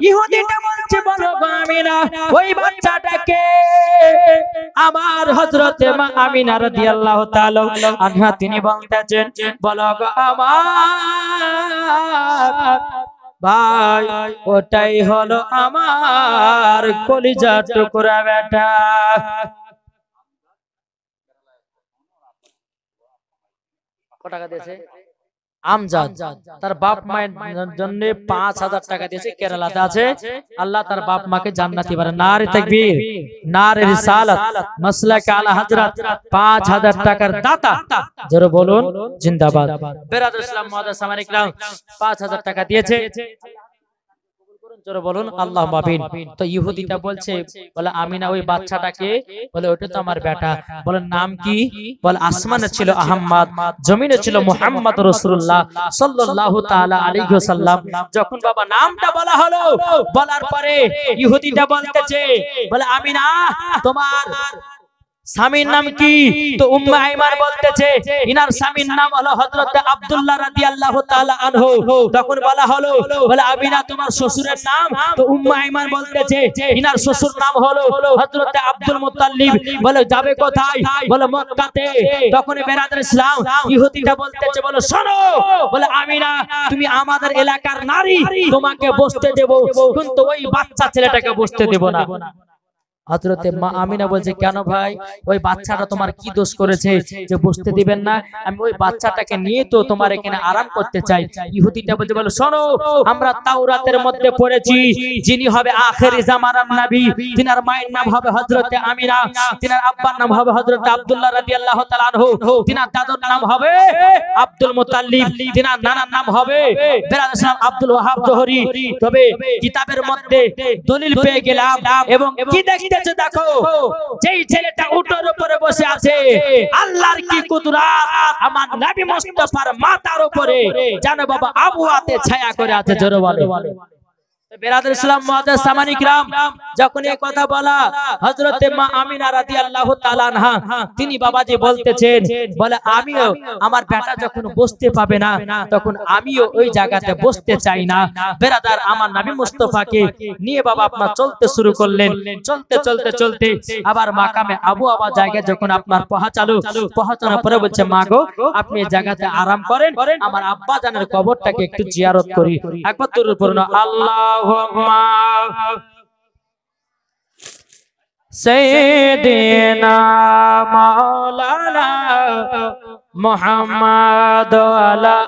ইহুদিটা বলছে, বলো গো আমিনা, ওই বাচ্চাটাকে? আমার হযরতে মা আমিনা রাদিয়াল্লাহু তাআলা আনহা তিনি বলতেছেন, বলো গো আমার ভাই, ওটাই হলো আমার কলিজার টুকরা বেটা। টাকা দিয়েছে আমজাদ, তার বাপ মায়ের জন্য 5000 টাকা দিয়েছে, কেরালাতে আছে। আল্লাহ তার বাপ মাকে জান্নাতি বানায়। নারে তাকবীর, নারে রিসালাত, মাসলাক আলা হযরত 5000 টাকার দাতা, জোরে বলুন জিন্দাবাদ। বিরাদর ইসলাম মাদার সামানিকরাম 5000 টাকা দিয়েছে। জোরে বলুন আল্লাহ মাবিন। তো ইহুদিটা বলছে, বলে আমিনা ওই বাচ্চাটাকে, বলে ওটা তো আমার বেটা। বলে নাম কি? বলে আসমানে ছিল আহমদ, জমিনে ছিল মুহাম্মদ রাসূলুল্লাহ সাল্লাল্লাহু তাআলা আলাইহি ওয়াসাল্লাম। যখন বাবা নামটা বলা হলো, বলার পরে ইহুদিটা বলতেছে, বলে আমিনা তোমার স্বামীর নাম কি? তো উম্মে আইমান বলতেছে ইনার স্বামীর নাম হলো হযরত আব্দুল্লাহ রাদিয়াল্লাহু তাআলা আনহু। তখন বলা হলো, বলে আমিনা তোমার শ্বশুরের নাম? তো উম্মে আইমান বলতেছে ইনার শ্বশুর নাম হলো হযরত আব্দুল মুত্তালিব। বলে যাবে কোথায়? বলে মক্কাতে। তখন বেরাদার ইসলাম ইহুদিটা বলতেছে, বলে শোনো, বলে আমিনা তুমি আমাদের এলাকার নারী, তোমাকে বসতে দেব, কিন্তু ওই বাচ্চা ছেলেটাকে বসতে দেব না। হযরতে মা আমিনা বলছে, কেন ভাই, ওই বাচ্চাটা তোমার কি দোষ করেছে যে বসতে দিবেন না? আমি ওই বাচ্চাটাকে নিয়ে তো তোমার এখানে আরাম করতে চাই। ইহুদিটা বলছে, বলে শোনো, আমরা তাওরাতের মধ্যে পড়েছি যিনি হবে আখেরি জামানার নবী, তিনার মায়ের নাম হবে হযরতে আমিনা, তিনার আব্বার নাম হবে হযরতে আব্দুল্লাহ রাদিয়াল্লাহু তাআলা আনহু, তিনার দাদুর নাম হবে আব্দুল মুত্তালিব, তিনার নানার নাম হবে বেরাদার ইসলাম আব্দুল ওয়াহাব জোহরি। তবে কিতাবের মধ্যে দলিল পেয়ে গেলাম, এবং কি দেখতে দেখো, যেই ছেলেটা উটের উপরে বসে আছে, আল্লাহর কি কুদরত আমার নবী মুস্তাফার মাথার উপরে জানো বাবা আবহাওয়াতে ছায়া করে আছে। জোরে বলে বেরাদার ইসলাম মুআজ্জাজ সামানী কিরাম, যখন এই কথা বলা হযরতে মা আমিনা রাদিয়াল্লাহু তাআলা আনহা, তিনি বাবাজি বলতেছেন, বলে আমিও আমার বেটা যখন বসতে পাবে না, তখন আমিও ওই জায়গাতে বসতে চাই না। বেরাদার আমার নবী মুস্তাফাকে নিয়ে বাবা আপনার চলতে শুরু করলেন। চলতে চলতে চলতে আবার মাকামে আবু আবা জায়গায় যখন আপনার পৌঁছানোর পরে বলছে, মা গো আপনি এই জায়গাতে আরাম করেন, আমার আব্বা জানের কবরটাকে একটু জিয়ারত করি। একবার দরুদ পড়ুন আল্লাহুম্মা সাইয়্যিদিনা মাওলানা মুহাম্মদ ওয়ালা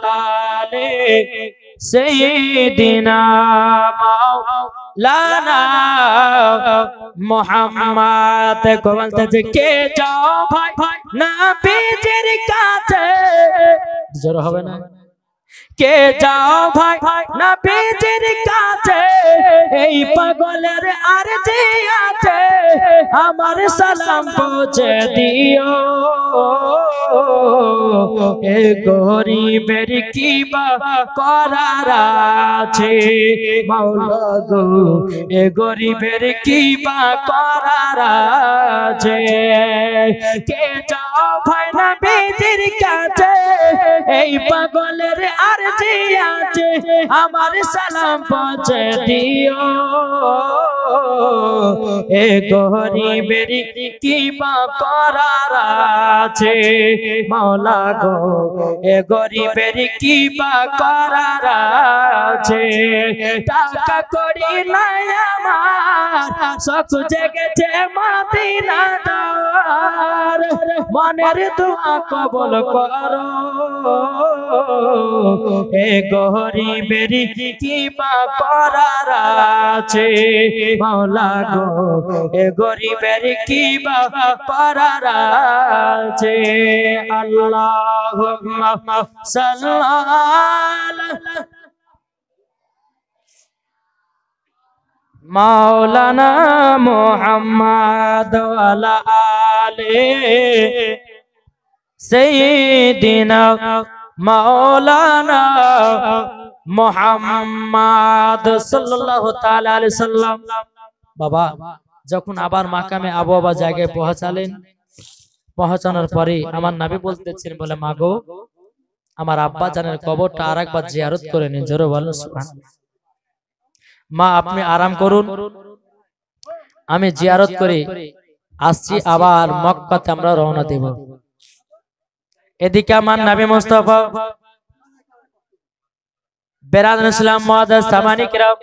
আলি সাইয়্যিদিনা মাওলানা মুহাম্মদ। কো বলতে কে যাও ভাই নবীজির কাছে, জোরে হবে না? কে যাও ভাই নবীজির কাছে, এই পাগলের আরজি আছে, আমার সালাম পৌঁছে দিও। এ গরিবের কি বা করার আছে মাওলা গো, এ গরিবের কি বা করার আছে। কে যাও ভাই নবীজির কাছে, এই পাগলের আরজি আছে, আমার সালাম পৌঁছে দিও। এ গরিবের কি বা করার আছে মাওলা গো, এ গরিবের কি বা করার আছে। টাকা করি নাই আমার, শখ জেগেছে মদিনার, মনের দোয়া কবুল করো। এ গরিবের কি বা করার আছে মাওলা গো, এ গরিবের কি বা করার আছে। আল্লাহুম্মা সাল্লি মাওলানা মুহাম্মদ ওয়ালা আলি সাইয়্যিদিনা মাওলানা মুহাম্মদ সাল্লাল্লাহু তাআলা আলাইহি সাল্লাম। বাবা যখন আবার মাকামে আবু আবা জায়গায় পৌঁছালেন, পৌঁছানোর পরে আমার নবী বলতেছেন, বলে মা গো আমার আব্বা জানের কবরটা আরেকবার জিয়ারত করে নিন। জোরে বলেন সুবহানাল্লাহ। মা আপনি আরাম করুন, আমি জিয়ারত করে আসছি, আবার মক্কাতে আমরা রওনা দেব। এদিকে আমার নবী মুস্তাফা বেরাদার ইসলাম মুআজ্জাজ সামানী কিরাম,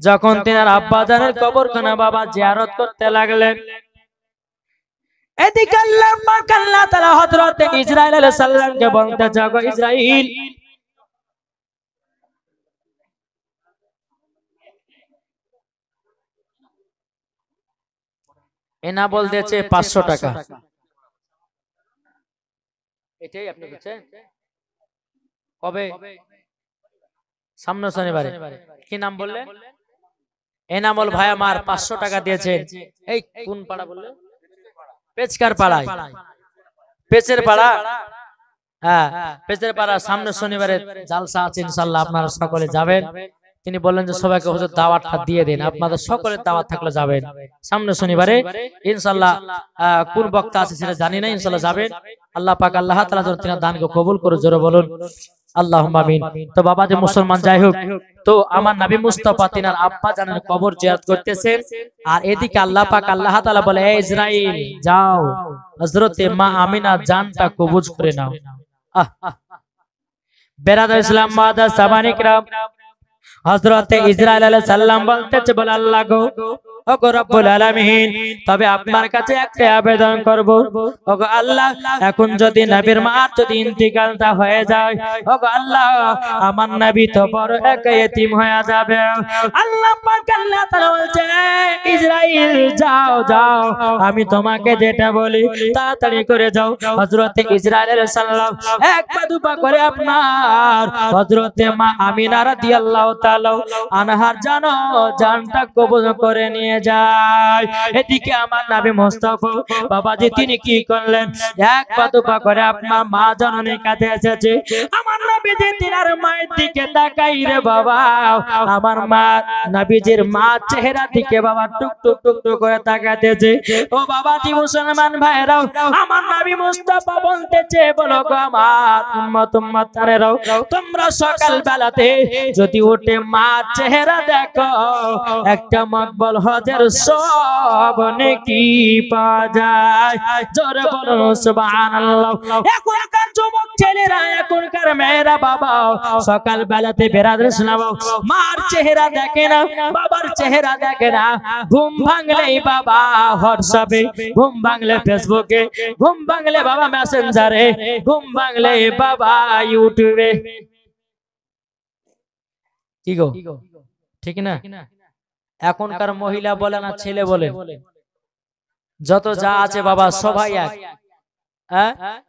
যখন তিনার আব্বা জানের কবরখানা বাবা জিয়ারত করতে লাগলেন, এদিকে আল্লাহ পাক আল্লাহ তাআলা হযরত ইসরাইল আলাইহিস সালামকে বলতে যাগো, ইসরাইল এনা বলতেছে 500 টাকা। এটাই আপনি বুঝছেন কবে সামনে শনিবারে। কি নাম বললেন? এনামুল ভাই আমার 500 টাকা দিয়েছেন। এই কোন পাড়া বললে? পেচকার পাড়ায়, পেচের পাড়া। হ্যাঁ, পেচের পাড়া। সামনে শনিবারে জালসা আছে ইনশাআল্লাহ, আপনারা সকলে যাবেন। তিনি বললেন যে সবাইকে হুজুর দাওয়াতটা দিয়ে দিন, আপনাদের সকলের দাওয়াত থাকলে যাবেন সামনে শনিবারে ইনশাআল্লাহ। কোন বক্তা আছে সেটা জানি না, ইনশাআল্লাহ যাবেন। আল্লাহ পাক আল্লাহ তাআলা যেন তিনার দানকে কবুল করে, জোরে বলুন আল্লাহুম্মা আমিন। তো বাবা যে মুসলমান যাই হোক, তো আমার নবী মুস্তাফা তিনার আব্বা জানের কবর জিয়ারত করতেছেন, আর এদিকে আল্লাহ পাক আল্লাহ তাআলা বলে, এ ইসরাইল যাও হযরতে মা আমিনা জানটা কবজ করে নাও। বেরাদর ইসলাম মাদার সামানিক রাম, হযরতে ইসরাইল আলাইহিস সালাম বলতেছে, বলে আল্লাহ গো, ওগো রব্বুল আলামিন, তবে আপনার কাছে একটা আবেদন করব। ওগো আল্লাহ, এখন যদি নবীর মা যদি ইন্তিকালটা হয়ে যায়, ওগো আল্লাহ, আমার নবী তো বড় এক ইতিম হয়ে যাবে। আল্লাহ পাক আল্লাহ তাআলা বলছে, ইসরাইল যাও যাও, আমি তোমাকে যেটা বলি তাড়াতাড়ি করে যাও। হযরতে ইসরাইল আলাইহিস সালাম এক পা দুপা করে আপনার হযরতে মা আমিনা রাদিয়াল্লাহু তাআলা আনহার জানটা কবজ করে নিয়ে যায়। এদিকে আমার নবী মুস্তাফা বাবাজি তিনি কি করলেন, এক পা দুপা করে আপনার মা জননীর কাছে এসেছে। আমার নবী যে তিনার মায়ের দিকে তাকাই রে বাবা, আমার মা নবীজির মা চেহারা দিকে বাবা টুক টুক টুক টুক করে তাকাতেছে। ও বাবাজি মুসলমান ভাইরাও, আমার নবী মুস্তাফা বলতেছে, বলো গো আমার উম্মত-উম্মতানেরাও, তোমরা সকাল বেলাতে যদি উঠে মা চেহারা দেখো, একটা মকবুল হজের সব নেকি পাওয়া যায়। জোরে বলুন সুবহানাল্লাহ। এখনকার যুবক ছেলেরা, এখনকার মেয়েরা বাবা সকাল বেলাতে বেরাদর ইসলাম মার চেহারা দেখে না, বাবার চেহারা দেখে না। ঘুম ভাঙলেই বাবা হোয়াটসঅ্যাপে, ঘুম ভাঙলে ফেসবুকে, ঘুম ভাঙলে বাবা মেসেঞ্জারে, ঘুম ভাঙলে বাবা ইউটিউবে। কি গো ঠিক না? এখনকার মহিলা বলে না ছেলে বলে, যত যা আছে বাবা সবাই এক।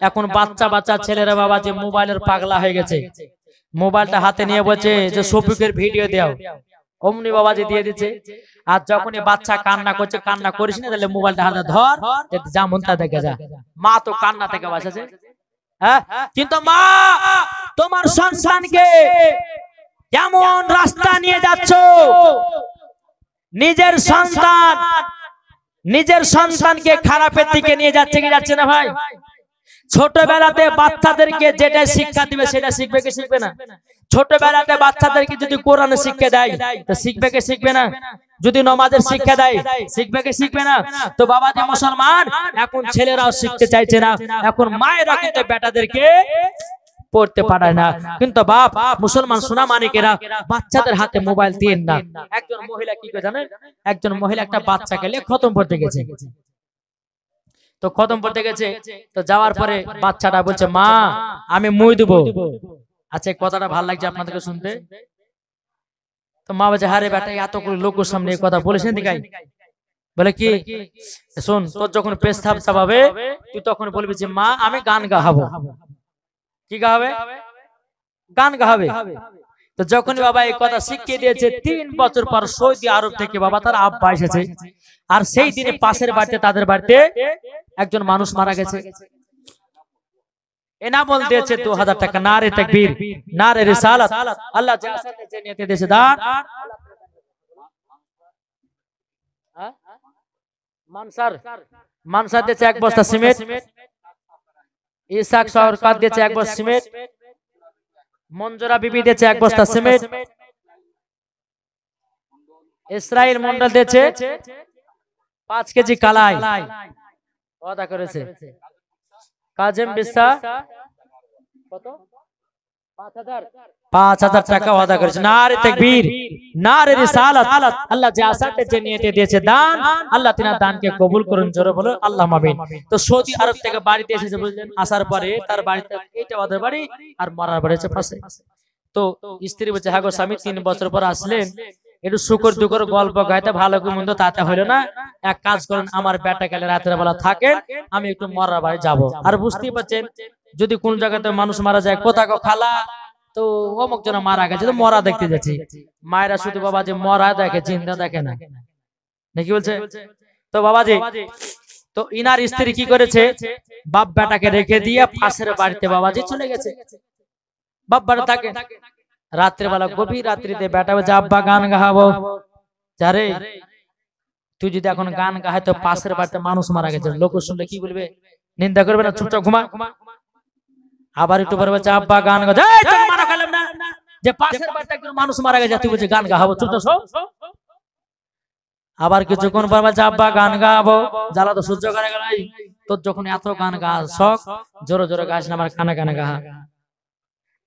এখন বাচ্চা বাচ্চা ছেলেরা বাবা যে মোবাইলের পাগলা হয়ে গেছে, মোবাইলটা হাতে নিয়ে বলছে যে শফিকের ভিডিও দাও, অমনি বাবা যে দিয়ে দিচ্ছে। আর যখনই বাচ্চা কান্না করছে, কান্না করিস না, তাহলে মোবাইলটা হাতে ধর, যা মন তা দেখে যা। মা তো কান্না থেকে বাঁচাছে। কিন্তু মা তোমার সন্তানকে কেমন রাস্তা নিয়ে যাচ্ছ, নিজের সন্তানকে খারাপের দিকে নিয়ে যাচ্ছে কি যাচ্ছে না ভাই? ছোটবেলাতে বাচ্চাদেরকে যেটা শিক্ষা দিবে সেটা শিখবে কি শিখবে না? ছোটবেলাতে বাচ্চাদেরকে যদি কোরআনের শিক্ষা দেয় তো শিখবে কি শিখবে না? যদি নামাজের শিক্ষা দেয় শিখবে কি শিখবে না? তো বাবা যে মুসলমান, এখন ছেলেরাও শিখতে চাইছে না, এখন মায়েরা কিন্তু বেটাদেরকে পড়তে পারায় না। কিন্তু বাপ মুসলমান সোনা মানিকেরা বাচ্চাদের হাতে মোবাইল দিন না। একজন মহিলা কি করে জানেন, একজন মহিলা একটা বাচ্চাকে নিয়ে খতম পড়তে গেছে। তো খতম পড়তে গেছে, তো যাওয়ার পরে বাচ্চাটা বলছে, মা আমি মুই দেবো। আচ্ছা কথাটা ভালো লাগছে আপনাদেরকে শুনতে। তো মা বলছে, হারে বেটা এতগুলো লোকের সামনে এই কথা বলেছেন দিকাই? বলে কি, শোন তোর যখন পেশাব চাবাবে তুই তখন বলবি যে মা আমি গান গাহাবো। কি গাবে? গান গাবে। তো যখন বাবা এই কথা শিখিয়ে দিয়েছে, 3 বছর পর সৌদি আরব থেকে বাবা তার আব্বা এসেছে, আর সেই দিনে পাশের বাড়িতে তাদের বাড়িতে একজন মানুষ মারা গেছে। এনামল দিয়েছে 2000 টাকা। নারে তাকবীর, নারে রিসালাত। আল্লাহ জান্নাতে জান্নাতে দিয়েছে দান। মানসার দিয়েছে 1 বস্তা সিমেন্ট। ইসাক সরকার দিয়েছে 1 বস্তা সিমেন্ট। মঞ্জুরা বিবি দিয়েছে 1 বস্তা সিমেন্ট। ইসরাইল মন্ডল দিয়েছে 5 কেজি কালাই ওয়াদা করেছে। কাজেম বিসা কত? 5000 টাকা ওয়াদা করেছে। নারে তাকবীর, নারে রিসালাত। আল্লাহ যে আসাতে যে নিয়তে দিয়েছে দান, আল্লাহ তিনার দানকে কবুল করুন। জোরে বলো আল্লাহুম্মা আমিন। তো সৌদি আরব থেকে বাড়িতে এসেছে বুঝলেন, আসার পরে তার বাড়িতে এইটা ওদের বাড়ি আর মরার বাড়ি আছে পাশে। তো স্ত্রী বলছে, হ্যাঁ গো স্বামী 3 বছর পর আসলেন, একটু শুকর দুকর গল্প গাইতে ভালো করে মন্দ তাতে হলো না, এক কাজ করেন আমার বেটা গেলে রাতের বেলা থাকেন, আমি একটু মরার বাড়ি যাব। আর বুঝতেই পারছেন যদি কোন জায়গাতে মানুষ মারা যায়, কোথা গো খালা তো অমুক জন মারা গেছে, তো মরা দেখতে যাচ্ছি। মায়েরা শুধু বাবাজি মরা দেখে, জিন্দা দেখে না, নাকি বলছে? তো বাবাজি, তো ইনার স্ত্রী কি করেছে, বাপ বেটাকে রেখে দিয়ে পাশের বাড়িতে বাবাজি চলে গেছে। বাপ বেটা থাকে, রাত্রে বেলা গভীর রাত্রিতে বেটা বলছে আব্বা গান গাহাবো। যারে তুই যদি এখন গান গাহাই তো পাশের বাড়িতে মানুষ মারা গেছে, লোক শুনলে কি বলবে? নিন্দা করবে না? চুপচাপ ঘুমা। আবার একটু পরে বলছে আব্বা গান গা, মানা খেলাম না যে পাশের বাড়িতে একজন মানুষ মারা গেছে, তুই বলছে গান গাহাবো, চুপচাপ। আবার কিছুক্ষণ পর বলছে আব্বা গান গাবো, জ্বালা তো সহ্য করে গেল। তোর যখন এত গান গা শখ, জোরে জোরে গাছ না, আমার কানে কানে গাহা।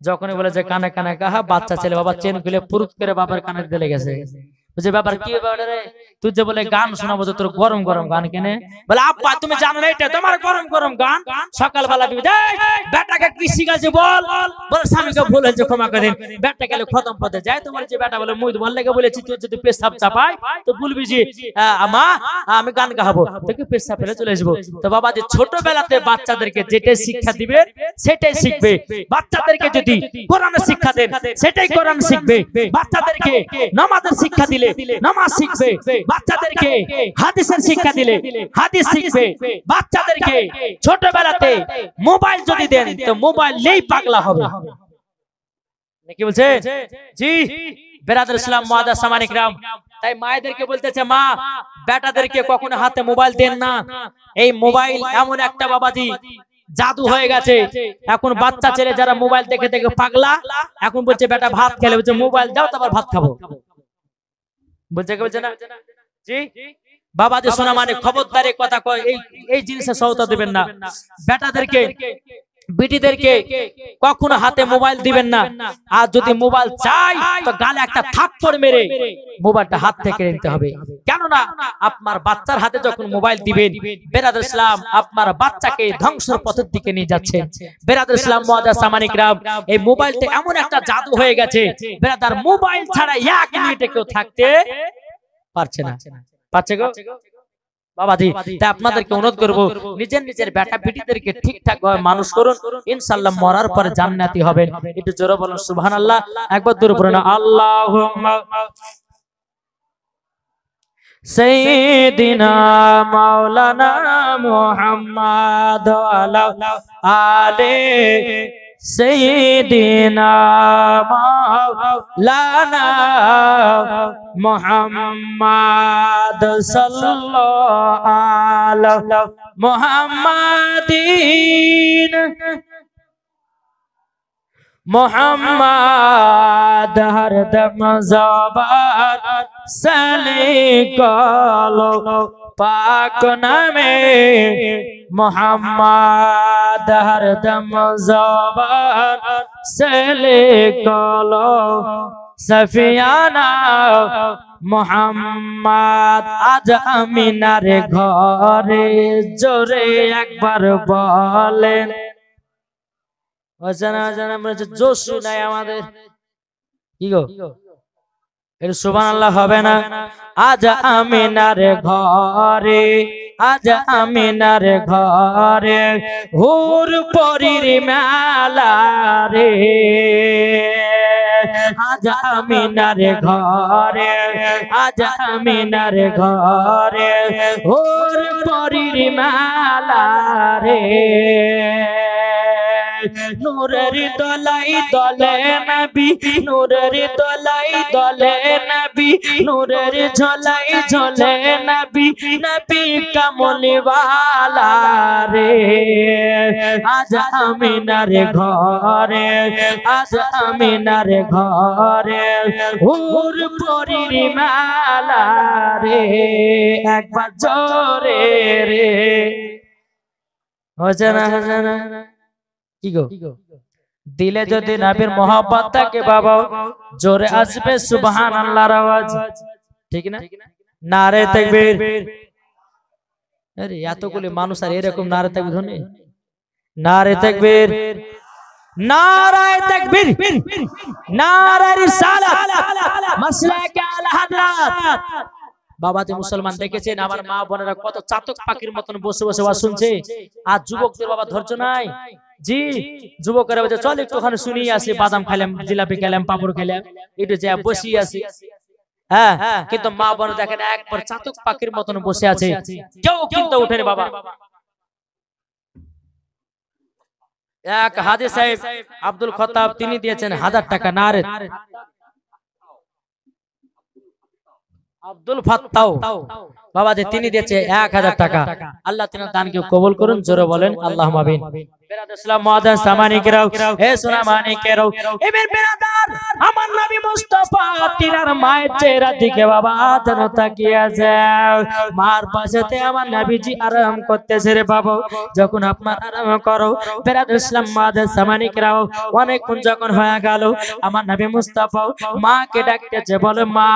যখনই বলে যে কানে কানে গাহা, বাচ্চা ছেলে বাবা চেন খুলে পুরুত করে বাবার কানে দিলে গেছে। বুঝে ব্যাপার কি ব্যাপার রে, তুই যে বলে গান শোনাবো, তোর গরম গরম গান কেনে? বলে আব্বা তুমি জানো না এটা তোমার গরম গরম গান? সকালবেলা বেটাকে কি শিখাচ্ছে বল? বলে স্বামীকে ভুল হয়েছে ক্ষমা করে দিন। বেটা গেলে খতম পথে যায়, তোমার যে বেটা বলে মুই বল লেগে বলেছি তুই যদি পেশাব চাপাই তো বলবি যে মা আমি গান গাবো, তোকে পেশাব ফেলে চলে আসবো। তো বাবা যে ছোটবেলাতে বাচ্চাদেরকে যেটাই শিক্ষা দিবে সেটাই শিখবে। বাচ্চাদেরকে যদি কোরআনের শিক্ষা দেন সেটাই কোরআন শিখবে। বাচ্চাদেরকে নামাজের শিক্ষা দিলে নামাজ শিখবে। বাচ্চাদেরকে হাদিসের শিক্ষা দিলে হাদিস শিখবে। বাচ্চাদেরকে ছোটবেলাতে মোবাইল যদি দেন তো মোবাইল নেই পাগলা হবে, কি বলছে? জি বেরাদর ইসলাম মুআদ্দাস সামানিক রাম, তাই মায়েদেরকে বলতেছে মা বেটাদেরকে কখনো হাতে মোবাইল দেন না। এই মোবাইল এমন একটা বাবাজি জাদু হয়ে গেছে। এখন বাচ্চা ছেলে যারা মোবাইল দেখে দেখে পাগলা, এখন বলছে বেটা ভাত খেলে, বলছে মোবাইল দাও তারপর ভাত খাবো। বলছে কি বলছে না? জি বাবাজি শোনা মানে খবরদারি কথা কয়, এই জিনিসে সহতা দিবেন না। বেটাদেরকে বিটিদেরকে কখনো হাতে মোবাইল দিবেন না। আর যদি মোবাইল চাই তো গালে একটা থাপ্পড় মেরে মোবাইলটা হাত থেকে নিতে হবে। কেননা আপনার বাচ্চার হাতে যখন মোবাইল দিবেন বেরাদর ইসলাম আপনার বাচ্চাকে ধ্বংসের পথের দিকে নিয়ে যাচ্ছে। বেরাদর ইসলাম মুআদ্দাস সামানিক রাম, এই মোবাইলটা এমন একটা জাদু হয়ে গেছে বেরাদার, মোবাইল ছাড়া এক মিনিটে কেউ থাকতে পারছে না। পারছে গো বাবাজি? তাই আপনাদেরকে অনুরোধ করব নিজের নিজের বেটা বেটিদেরকে ঠিকঠাক ভাবে মানুষ করুন, ইনশাআল্লাহ মরার পরে জান্নাতি হবেন। একটু জোরে বলুন সুবহানাল্লাহ, একবার দূরে পড়ুন আল্লাহুম্মা সাইয়্যিদিনা মাওলানা মুহাম্মদ ওয়া আলে সাইয়্যিদিনা মাওলানা মুহাম্মদ সাল্লাল্লাহু আলা মুহাম্মাদিন মুহাম্মদ হরদম জবান সালিকালো পাক নামে মুহাম্মদ হরদম জবান সালিকালো সফিয়ানা মুহাম্মদ। আজ আমিনার ঘরে জোরে একবার বলেন, অজানা অজানা মনে হচ্ছে জোশ নাই আমাদের, কি গো এর সুবহানাল্লাহ হবে না? আজ আমিনার ঘরে, আজ আমিনার ঘরে হুর পরীর মেলা রে। আজ আমিনার ঘরে, আজ আমিনার ঘরে হুর পরীর মেলা রে। নূরের দলাই দলে নবী, নূরের দলাই দলে নবী, নূরের ঝলাই ঝলে নবী, নবী কামলিওয়ালা রে। আজ আমিনার ঘরে, আজ আমিনার ঘরে হুর পরীর মেলা রে। একবার জোরে রে হজনা হজনা, কি গো দিলে যদি নবীর মোহাব্বত থাকে বাবা জোরে আসবে সুবহানাল্লাহর আওয়াজ, ঠিক না? নারে তাকবীর। আরে এতগুলি মানুষ আর এরকম নারে তাকবীর শুনে? নারে তাকবীর, নারায়ে তাকবীর, নারায়ে রিসালাত, মাসলাকে আলা হযরত। বাবাজি মুসলমান দেখেছেন আমার মা বোনেরা কত চাতক পাখির মতন বসে বসে ওয়াজ শুনছে, আর যুবকদের বাবা ধৈর্য নাই। জি যুবকেরা বলছে চল একটু ওখানে শুনিয়ে আসি, বাদাম খেলাম, জিলাপি খেলাম, পাপড় খেলাম, একটু যা বসিয়ে আসি। হ্যাঁ, কিন্তু মা বোন দেখেন একবার চাতক পাখির মতন বসে আছে, কেউ কিন্তু ওঠেনি বাবা। এক হাজী সাহেব আব্দুল খত্তাব তিনি দিয়েছেন 1000 টাকা। না রে আব্দুল ফাত্তাও বাবা যে তিনি দিয়েছে 1000 টাকা। আল্লাহ তিনার দানকে কবুল করুন, জোরে বলেন আল্লাহুম্মা আমিন। বেরাদার ইসলাম মুআদ্দাস সামানিকেরাও, হে সোনা মানিকেরাও, এবার বেরাদার আমার নবী মুস্তাফা তিনার মায়ের চেহারা দিকে বাবা যেন তাকিয়ে আছে। মার পাশেতে আমার নবীজি আরাম করতেছে রে বাবা। যখন আপনার আরাম করো বেরাদার ইসলাম মুআদ্দাস সামানিকেরাও, অনেকক্ষণ যখন হয়ে গেল আমার নবী মুস্তাফা মাকে ডাকতেছে, বলে মা,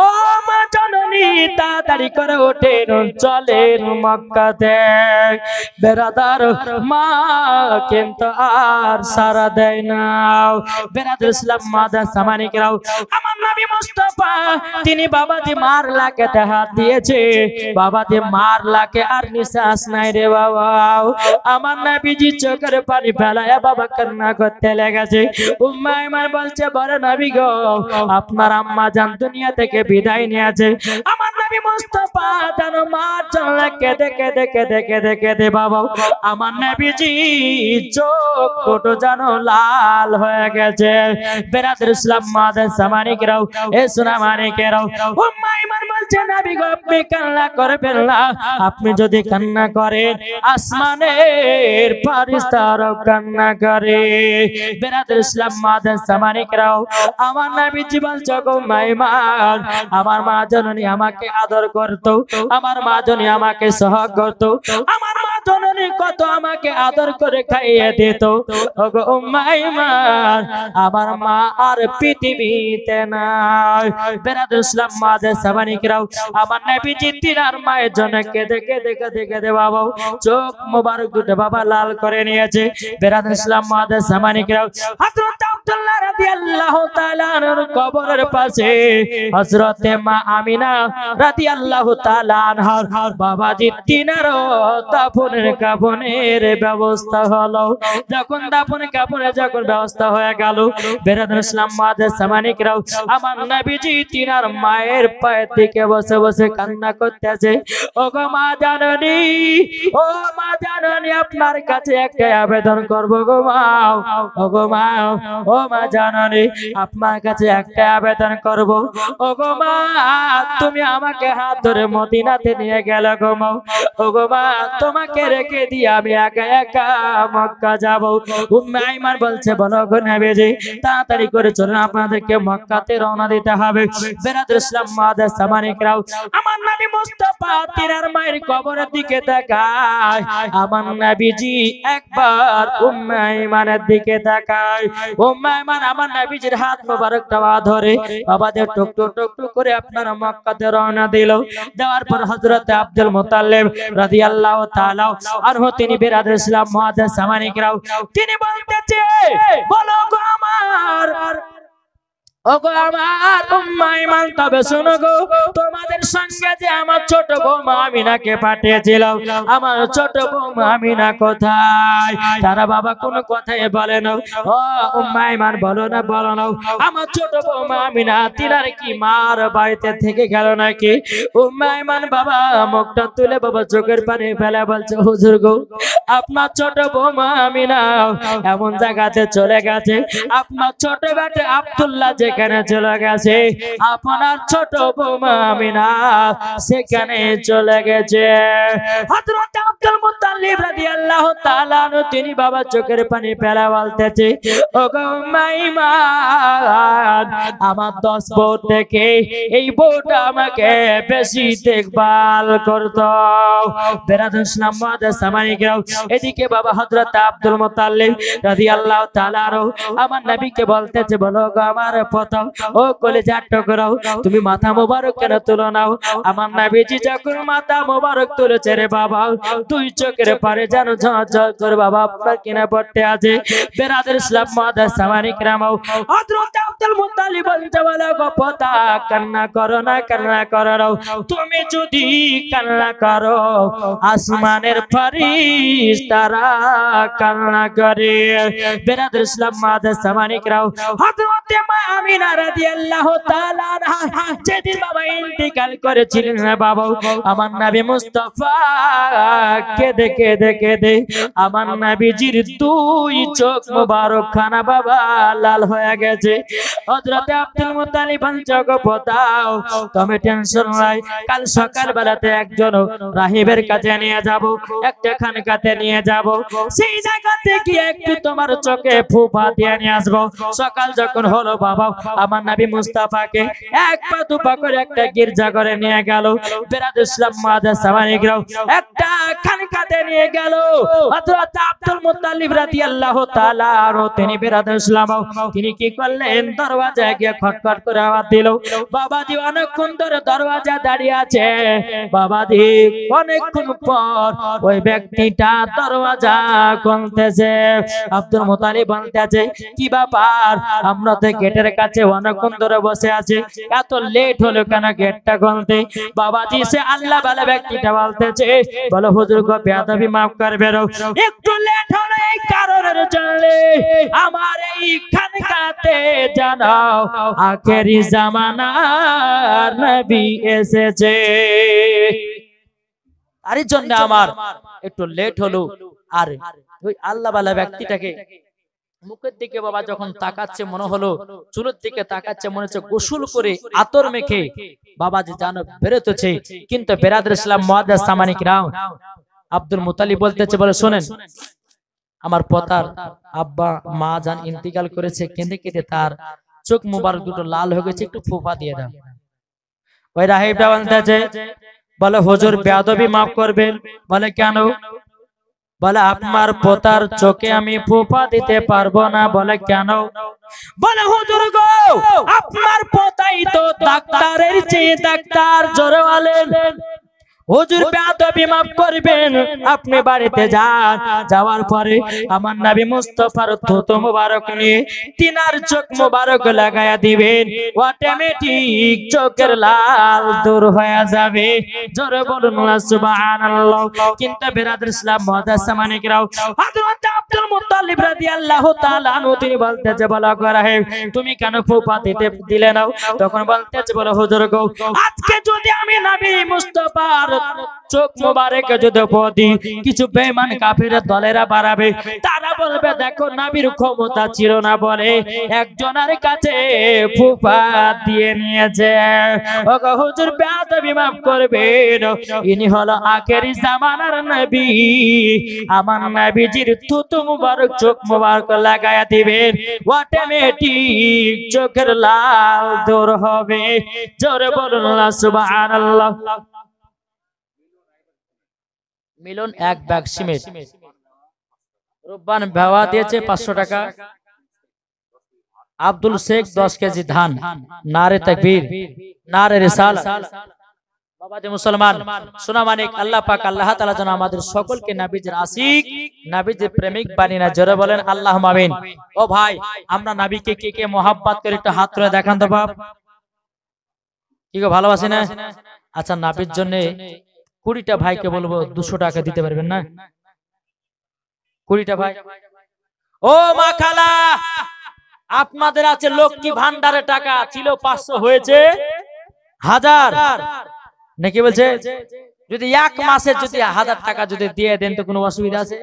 ও মা জননী তাড়াতাড়ি করে ওঠেন, চলেন মক্কাতে। বেরাদার মা কিন্তু আর সারা দেয় না। বেরাদার ইসলাম মুআদ্দাস সামানিকেরাও, আমার নবী মুস্তাফা তিনি বাবাজি মার লাকে হাত দিয়েছে, বাবাজি মার লাকে আর নিঃশ্বাস নাই রে বাবা। আমার নবীজি চোখের পানি ফেলায় বাবা কান্না করতে লেগেছে। উম্মে আইমান বলছে, বড় নবী গো, আপনার আম্মা জান দুনিয়া থেকে বিদায় নিয়েছে। আমার নবী মুস্তাফা যেন মার জন্য কেঁদে কেঁদে কেঁদে কেঁদে কেঁদে বাবা আমার নবীজি চোখ দুটো যেন লাল হয়ে গেছে। বেরাদার ইসলাম মুআদ্দাস সামানিকেরাও, এ সোনা মানিকেরাও, উম্মে আইমান বলছে, নবী গো আপনি কান্না করবেন না, আপনি যদি কান্না করেন আসমানের ফেরেশতারাও কান্না করে। বেরাদার ইসলাম মুআদ্দাস সামানিকেরাও, আমার নবীজি বলছে, গো মাইমান আমার মা জননী আমাকে আদর করতো, আমার মা জননী আমাকে সহগ করতো, আমার মা জননী কত আমাকে আদর করে খাইয়ে দিত। ওগো উম্মে আইমান আমার মা আর পৃথিবীতে নাই। বেরাদার ইসলাম মুআদ্দাস সামানিকেরাও, আমার নবীজি তিনার মায়ের জন্য কেঁদে কেঁদে কেঁদে কেঁদে বাবা চোখ মোবারক দুটো বাবা লাল করে নিয়েছে। বেরাদার ইসলাম মুআদ্দাস সামানিকেরাও, হযরত আব্দুল্লাহ রাদিয়াল্লাহু তাআলা আনহুর কবরের পাশে হযরত মা আমিনা রাদিয়াল্লাহু তাআলা আনহার বাবাজি তিনার দাফনের কাফনের ব্যবস্থা হলো। যখন দাফন কাফনের যখন ব্যবস্থা হয়ে গেল, বেরাদার ইসলাম মুআদ্দাস সামানিকেরাও, আমার নবীজি তিনার মায়ের পায়ের দিকে বসে বসে কান্না করতেছে। ও গো মা জাননী, ও মা জাননী আপনার কাছে একটা আবেদন করব গো মা। ও গো মা, ও মা জাননী আপনার কাছে একটা আবেদন করব। ও গো মা তুমি আমাকে হাত ধরে মদিনাতে নিয়ে গেলে গো মা। ও গো মা তোমাকে রেখে দিয়ে আমি একা একা মক্কা যাব। উম্মে আইমান বলছে, বলো গো নবীজি তাড়াতাড়ি করে চলুন, আপনাদেরকে মক্কাতে রওনা দিতে হবে। বেরাদার ইসলাম মুআদ্দাস সামানিকেরাও, আমার নবী মুস্তাফা তিনার মায়ের কবরের দিকে তাকায়, আমার নবীজি একবার উম্মে আইমানের দিকে তাকায়। উম্মে আইমান আমার নবীজির হাত মোবারকটা ধরে বাবাদের টুক টুক টুক টুক করে আপনার মক্কাতে রওনা দিল। দেওয়ার পর হযরত আব্দুল মুত্তালিব রাদিয়াল্লাহু তাআলা আনহু তিনি বেরাদার ইসলাম মুআদ্দাস সামানিকেরাও, তিনি বলতেছে, বলো গো আমার, ওগো আমার উম্মে আইমান তবে শোনো গো, তোমাদের সঙ্গে যে আমার ছোট বৌমা আমিনাকে পাঠিয়েছিলাম, আমার ছোট বৌমা আমিনা কোথায়? তারা বাবা কোনো কথাই বলে না। ও উম্মে আইমান বলো না, বলো না, আমার ছোট বৌমা আমিনা তিনার কি মার বাড়িতে থেকে গেল নাকি? উম্মে আইমান বাবা মুখটা তুলে বাবা চোখের পানি ফেলে বলছে, হুজুর গো আপনার ছোট বৌমা আমিনা এমন জায়গাতে চলে গেছে, আপনার ছোট বেটা আব্দুল্লাহ যেখানে চলে গেছে, আপনার ছোট বৌমা আমিনা সেখানে চলে গেছে। হযরত আব্দুল মুত্তালিব রাদিয়াল্লাহু তাআলা আনহু তিনি বাবা চোখের পানি ফেলা বলতেছে, ওগো উম্মে আইমান আমার 10 বউ থেকে এই বউটা আমাকে বেশি দেখভাল করতো। বেরাদার ইসলাম মুআদ্দাস সামানিকেরাও, এদিকে বাবা হযরত আব্দুল মুত্তালিব রাদিয়াল্লাহু তাআলা আনহু আমার নবীকে বলতেছে, বলো গো আমার প্রথম ও কলিজার টুকরা, তুমি মাথা মোবারক কেন তুলো নাও? আমার নবীজি যখন মাথা মোবারক তুলেছে রে বাবা, দুই চোখের পারে যেন ঝরঝর করে বাবা আপনার কিনা পড়তে আছে। বেরাদার ইসলাম মুআদ্দাস সামানিকেরাও, হযরত আব্দুল মুত্তালিব বলতে বলে গো পোতা কান্না করো না, কান্না করো না, তুমি যদি কান্না করো আসমানের ফেরেশতারা কান্না করে। বেরাদর ইসলাম মাদার সামানিকরাও, হযরত মা আমিনা রাদিয়াল্লাহু তাআলা আনহা যেদিন বাবা ইন্তেকাল করেছিলেন বাবা, আমার নবী মুস্তাফা কেঁদে কেঁদে কেঁদে আমার নবীজির দুই চোখ মুবারক খানা বাবা লাল হয়ে গেছে। হযরত আব্দুল মুত্তালিব বলছো পোতাও তুমি টেনশন নাই, কাল সকাল বেলাতে একজন রাহিবের কাছে নিয়ে যাব, একটা খানকাতে নিয়ে যাব, সেই জায়গাতে গিয়ে একটু তোমার চোখে ফুফা দিয়ে নিয়ে আসবো। সকাল যখন হলো বাবা আমার নবী মুস্তাফাকে এক পা দু পা করে একটা গির্জা করে নিয়ে গেল। বেরাদর ইসলাম মাদার সামানিকরাও একটা খানকাতে নিয়ে গেল। হযরত আব্দুল মুত্তালিব রাদিয়াল্লাহু তাআলা আনহু তিনি বেরাদর ইসলাম তিনি কি করলেন, দরওয়াজায় গিয়ে খটখট করে আওয়াজ দিল। বাবাজি অনেকক্ষণ ধরে দরওয়াজা দাঁড়িয়ে আছে। বাবাজি অনেকক্ষণ পর ওই ব্যক্তিটা দরওয়াজা খুলতেছে। আব্দুল মুত্তালিব বলতেছে কি ব্যাপার, আমরা তো গেটের কাছে অনেকক্ষণ ধরে বসে আছি, এত লেট হলো কেন গেটটা খুলতে? বাবাজি সে আল্লাহ বলে ব্যক্তিটা বলতেছে বলো হুজুর গো বেয়াদবি মাফ করবেন, একটু লেট হলো এই কারণের জন্য আমার এই খানকাতে জানাও আখেরি জামানার নবী এসেছে, তারই জন্য আমার একটু লেট হলো। আর ওই আল্লাহ বলে ব্যক্তিটাকে মুখের দিকে বাবা যখন তাকাচ্ছে মনে হলো, চুলের দিকে তাকাচ্ছে মনে হচ্ছে গোসল করে আতর মেখে বাবাজি জানো বেরোতেছে। কিন্তু বেরাদর ইসলাম মুআদ্দাস সামানিকরাও আব্দুল মুত্তালিব বলতেছে বলে শোনেন, আমার পোতার আব্বা মা জান ইন্তিকাল করেছে, কেঁদে কেঁদে তার চোখ মুবারক দুটো লাল হয়ে গেছে, একটু ফুফা দিয়ে দাও। ওই রাহিবটা বলতেছে বলে হুজুর বেয়াদবি মাফ করবেন। বলে কেন? বলে আপনার পোতার চোখে আমি ফুফা দিতে পারবো না। বলে কেন? বলে হুজুর গো আপনার পোতাই তো ডাক্তারের চেয়ে ডাক্তার, জোরে বলেন হুজুর বেয়াদবি মাফ করবেন। আপনি বাড়িতে যান, যাওয়ার পরে আমার নবী মুস্তাফার থুতু মুবারক নিয়ে তিনার চোখ মুবারক লাগায়া দিবেন, অটোমেটিক চোখের লাল দূর হয়ে যাবে। জোরে বলুন না সুবহানাল্লাহ। কিন্তু বেরাদর ইসলাম মুআদ্দাস সামানিকরাও হযরত আব্দুল মুত্তালিব রাদিয়াল্লাহু তাআলা আনহু তিনি বলতেছে বলা করা হে তুমি কেন ফুফা দিলে না? তখন বলতেছে বলে হুজুর গো আজকে যদি আমি নবী মুস্তাফার চোখ মুবারকে যদি পদি কিছু বেঈমান কাফেরের দলেরা বাড়াবে, তারা বলবে দেখো নবীর ক্ষমতা ছিল না বলে একজনের কাছে ফুফা দিয়ে নিয়েছে। ওগো হুজুর বেয়াদবি মাফ করবেন, ইনি হলো আখেরি জামানার নবী। আমার নবীজির থুতু মুবারক চোখ মুবারক লাগায়া দিবেন, অটোমেটিক চোখের লাল দূর হবে। জোরে বলুন না সুবহানাল্লাহ। মিলন এক ব্যাগ সিমেন্ট, রব্বান ভাবা দিয়েছে 500 টাকা, আব্দুল শেখ 10 কেজি ধান, নারে তাকবীর নারে রিসালাত। বাবাজি মুসলমান সোনা মানিক আল্লাহ পাক আল্লাহ তাআলা যেন আমাদের সকলকে নবীজির আশিক নবীজির প্রেমিক বানিয়ে না। জোরে বলেন আল্লাহুম্মা আমিন। ও ভাই আমরা নবীকে কে কে মোহাব্বত করে একটু হাত তুলে দেখান তো বাপ, কি গো ভালোবাসি না? আচ্ছা নবীর জন্য 20টা ভাইকে বলবো 200 টাকা দিতে পারবেন না? 20টা ভাই। ও মা খালা আপনাদের আছে লক্ষ্মী ভান্ডারে টাকা ছিল 500 হয়েছে 1000 নাকি বলছে? যদি এক মাসে যদি 1000 টাকা যদি দিয়ে দেন তো কোনো অসুবিধা আছে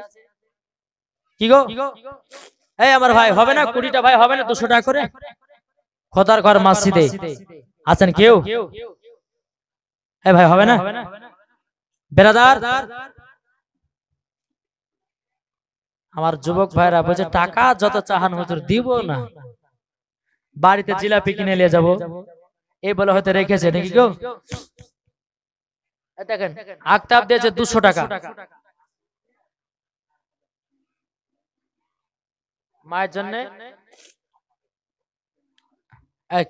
কি গো? এই আমার ভাই হবে না 20টা ভাই হবে না 200 টাকা করে? খোদার ঘর মসজিদে আছেন কেউ? এই ভাই হবে না? বেরাদার আমার যুবক ভাইরা বলছে টাকা যত চাহান হুজুর দিব না, বাড়িতে জিলাপি কিনে নিয়ে যাব এই বলে হয়তো রেখেছে নাকি কেউ? দেখেন আক্তাব দিয়েছে 200 টাকা, মায়ের জন্য।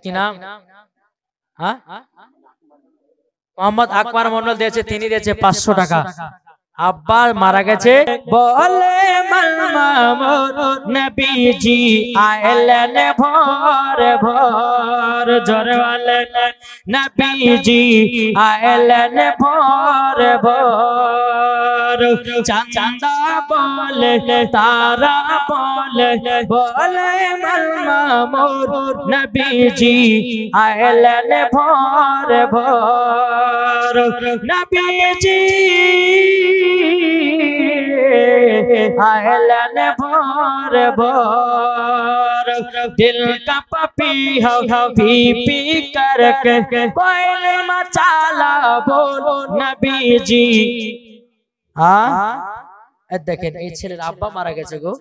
কি নাম? হ্যাঁ মোহাম্মদ আকবর মন্ডল দিয়েছে, তিনি দিয়েছে 500 টাকা। আব্বা মারা গেছে বলে মামুর নবীজি আইলেন ভোর ভোর জোরে বলেন নবীজি আইলেন ভোর ভোর চাঁদা বলে তারা বলে বলে মামুর নবীজি আইলেন ভোর ভোর নবীজি आयलन भोर भोर दिल का पपी हो पी पी करके कोयल मचाला बोलो नबी जी দেখেন এই ছেলের আব্বা মারা গেছে গো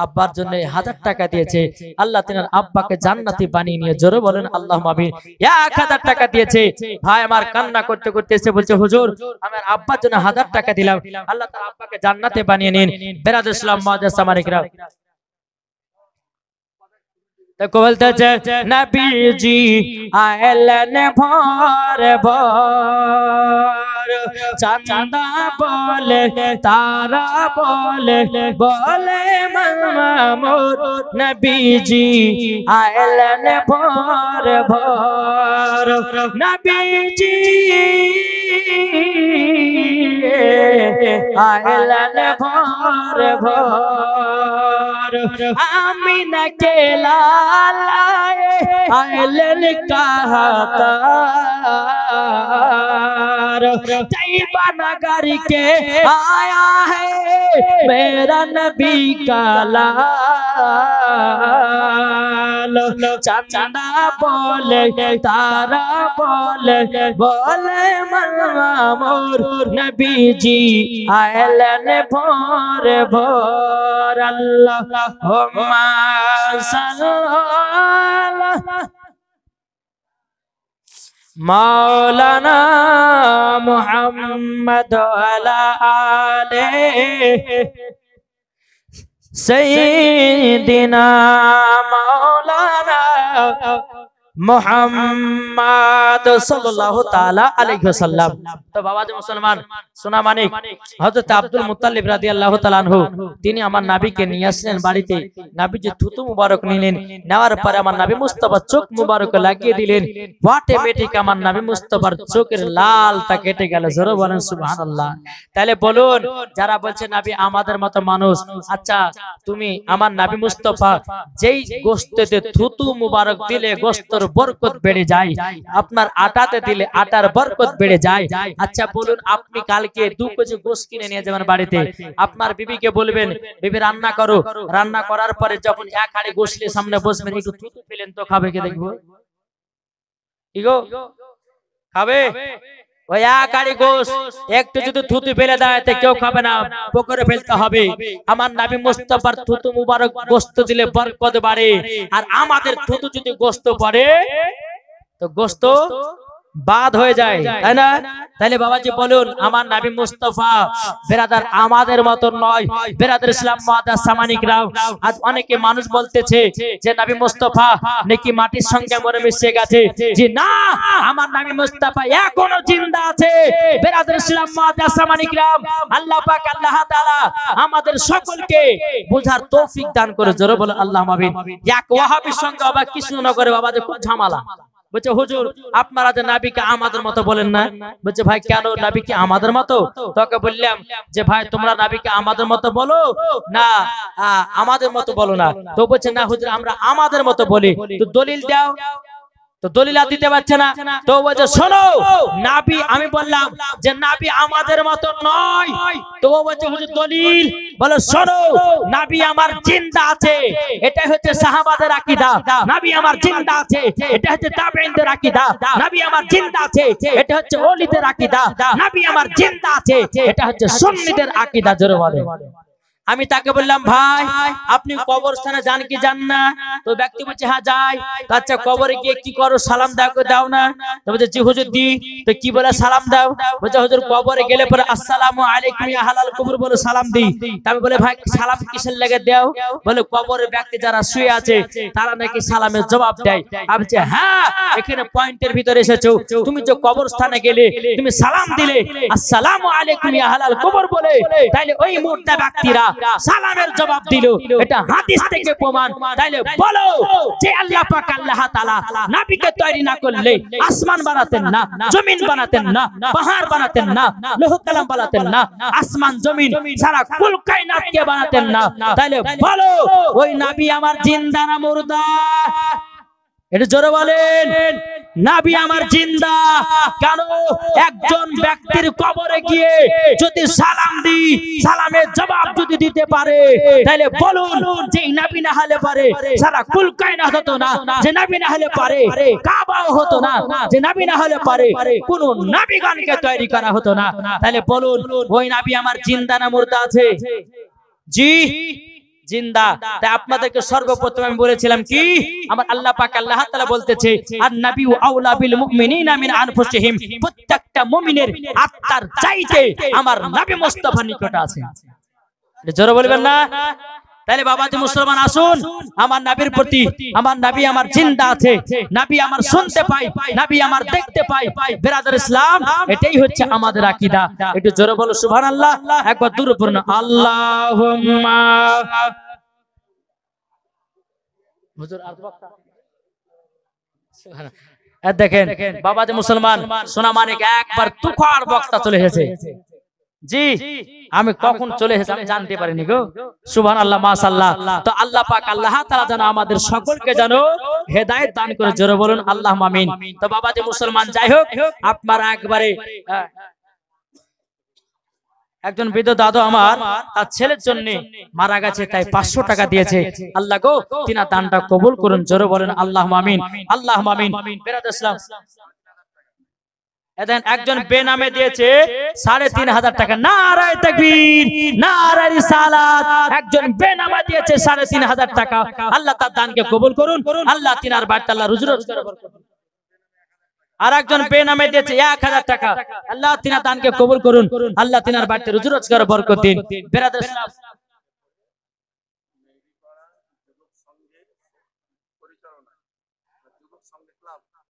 আব্বার জন্য 1000 টাকা দিয়েছে আল্লাহ তিনার আব্বাকে জান্নাতি বানিয়ে নিয়ে জোরে বলেন আল্লাহুম্মা আমিন 1000 টাকা দিয়েছে ভাই আমার কান্না করতে করতে এসে বলছে হুজুর আমার আব্বার জন্য 1000 টাকা দিলাম আল্লাহ তার আব্বাকে জান্নাতে বানিয়ে নিন বেরাদর ইসলাম মুআজ্জাজ সামানিকরা দেখো বলতেছে নবীজি আইলেন ভোর ভোর চাঁদা বলে তারা বলে বলে মামুর নবীজি আইলেন ভোর ভোর নবীজি আইলেন ভোর ভোর আমিনা के लाए आइलन कहतार तैयबा नगर के आया है मेरा नबी का लाल चांदा बोले तारा बोले बोले मामूर नबी जी आइलन भोर भोर अल्लाहुम्मा मौलाना मुहम्मद अला आले सय्यिदिना मौलाना मुहम्मद सल्लल्लाहु ताला अलैहि वसल्लम। तो बाबा जी मुसलमान সোনা মানিক হযরত আব্দুল মুত্তালিব রাদিয়াল্লাহু তাআলা আনহু তিনি আমার নবীকে নিয়ে আসলেন বাড়িতে নবী যে থুতু মুবারক নিলেন নেওয়ার পরে আমার নবী মুস্তাফা চোখ মুবারক লাগিয়ে দিলেন অটোমেটিক আমার নবী মুস্তাফার চোখের লালটা কেটে গেল জোরে বলেন সুবহানাল্লাহ। তাহলে বলুন যারা বলছে নবী আমাদের মতো মানুষ আচ্ছা তুমি আমার নবী মুস্তাফা যেই গোশতে থুতু মুবারক দিলে গোশতর বরকত বেড়ে যায় আপনার আটাতে দিলে আটার বরকত বেড়ে যায় আচ্ছা বলুন আপনি কালকে 2 কেজি গোশত কিনে নিয়ে যাবেন বাড়িতে আপনার বিবিকে বলবেন বিবি রান্না করো রান্না করার পরে যখন এক হাঁড়ি গোশতের সামনে বসবেন একটু থুতু ফেলেন তো খাবে কে দেখবো ইগো খাবে ওই এক হাঁড়ি গোশত একটু যদি থুতু ফেলে দেয় তো কেউ খাবে না পুকুরে ফেলতে হবে। আমার নবী মুস্তাফার থুতু মুবারক গোশত দিলে বরকত বাড়ে আর আমাদের থুতু যদি গোশত পড়ে তো গোশত বাদ হয়ে যায় তাই না। তাহলে বাবাজি বলুন আমার নবী মুস্তাফা বেরাদার আমাদের মত নয় বেরাদার ইসলাম মুআজ্জাজ সামানিকরা আজ অনেকে মানুষ বলতেছে যে নবী মুস্তাফা নাকি মাটির সঙ্গে মরে মিশে গেছে জি না আমার নবী মুস্তাফা এখনো জিন্দা আছে বেরাদার ইসলাম মুআজ্জাজ সামানিকরা আল্লাহ পাক আল্লাহ তাআলা আমাদের সকলকে বুঝার তৌফিক দান করে জোরে বলে আল্লাহুম্মা আমিন। এক ওয়াহাবীর সঙ্গে আবার কৃষ্ণনগরে বাবাজি খুব ঝামেলা বলছে হুজুর আপনারা যে নবীকে আমাদের মতো বলেন না বলছে ভাই কেন নবীকে আমাদের মতো তোকে বললাম যে ভাই তোমরা নবীকে আমাদের মতো বলো না আমাদের মতো বলো না তো বলছে না হুজুর আমরা আমাদের মতো বলি তো দলিল দাও তো দলিল দিতে পারছে না তো বলছে শোনো নবী আমি বললাম যে নবী আমাদের মতো নয় তো বলছে হুজুর দলিল বলো শোনো নবী আমার জিন্দা আছে এটা হচ্ছে সাহাবাদের আকীদা নবী আমার জিন্দা আছে এটা হচ্ছে তাবেঈনদের আকীদা নবী আমার জিন্দা আছে এটা হচ্ছে ওলিদের আকীদা নবী আমার জিন্দা আছে এটা হচ্ছে সুন্নিদের আকীদা জোরে বলে আমি তাকে বললাম ভাই আপনি কবরস্থানে যান কি যান না? তো ব্যক্তি বলছে হ্যাঁ যাই। আচ্ছা কবরে গিয়ে কি করো, সালাম দাও না? তো বলছে জি হুজুর দি। তো কি বলে সালাম দাও? বলছে হুজুর কবরে গেলে পরে আসসালামু আলাইকুম ইয়া আহলাল কবর বলে সালাম দিই। আমি বলে ভাই সালাম কিসের লেগে দাও? বলে কবরের ব্যক্তি যারা শুয়ে আছে তারা নাকি সালামের জবাব দেয়। আমি বলছি হ্যাঁ এখানে পয়েন্টের ভিতরে এসেছো, তুমি যে কবরস্থানে গেলে তুমি সালাম দিলে আসসালামু আলাইকুম ইয়া আহলাল কবর বলে, তাইলে ওই মুর্দা ব্যক্তিরা সালামের জবাব দিল, এটা হাদিস থেকে প্রমাণ। তাইলে বলো যে আল্লাহ পাক আল্লাহ তাআলা নবীকে তৈরি না করলে আসমান বানাতেন না, জমিন বানাতেন না, পাহাড় বানাতেন না, লৌহ কালাম বানাতেন না, আসমান জমিন সারা কুল কায়নাতকে বানাতেন না। তাইলে বলো ওই নবী আমার জিন্দা না মুর্দা? এটা জোরে বলেন। নবী আমার জিন্দা। কেন? একজন ব্যক্তির কবরে গিয়ে যদি সালাম দিই, সালামের জবাব যদি দিতে পারে, তাহলে বলুন যে নবী না হলে পারে সারা কুল কায়নাত হতো না, যে নবী না হলে পারে কাবাও হতো না, যে নবী না হলে পারে কোন নবীগণকে তৈরি করা হতো না। তাহলে বলুন ওই নবী আমার জিন্দা না মুর্দা আছে? জি জিন্দা। তাই আপনাদেরকে সর্বপ্রথম আমি বলেছিলাম কি, আমার আল্লাহ পাক আল্লাহ তাআলা বলতেছে আন নাবিয়্যু আউলা বিল মুমিনিনা মিন আনফুসিহিম, প্রত্যেকটা মুমিনের আত্মার চাইতে আমার নবী মুস্তাফা নিকট আছে। এটা জোরে বলবেন না? তাহলে বাবাজি মুসলমান আসুন, আমার নবীর প্রতি, আমার নবী আমার জিন্দা আছে, নবী আমার শুনতে পাই, নবী আমার দেখতে পাই। বিরাদর ইসলাম, এটাই হচ্ছে আমাদের আকীদা। একটু জোরে বলো সুবহানাল্লাহ, একবার দূরে পড়ুন আল্লাহুম্মা। হুজুর আর বক্তা সুবহানাল্লাহ। দেখেন বাবাজি মুসলমান, সোনা মানিক একবার তুখার বক্তা চলে এসেছে। জি আমি কখন চলে এসেছি আমি জানতে পারিনি গো। সুবহানাল্লাহ মাশাআল্লাহ। তো আল্লাহ পাক আল্লাহ তাআলা যেন আমাদের সকলকে যেন হেদায়েত দান করে, জোরে বলুন আল্লাহুম্মা আমিন। তো বাবাজি মুসলমান, যাই হোক আপনারা একবারে একজন বৃদ্ধ দাদু আমার তার ছেলের জন্য মারা গেছে, তাই 500 টাকা দিয়েছে। আল্লাহ গো তিনার দানটা কবুল করুন, জোরে বলেন আল্লাহুম্মা আমিন, আল্লাহুম্মা আমিন। বিরাদর ইসলাম, একজন বেনামে দিয়েছে 3500 টাকা। নারায়ে তাকবীর, নারায়ে রিসালাত। একজন বেনামে দিয়েছে 3500 টাকা। আল্লাহ তার দানকে কবুল করুন, আল্লাহ তিনার বাড়িতে আল্লাহ রুজি রোজগার বরকত দিন। আর একজন বেনামে দিয়েছে 1000 টাকা। আল্লাহ তিনার দানকে কবুল করুন, আল্লাহ তিনার বাড়িতে রুজি রোজগার বরকত দিন। বিরাদর ইসলাম,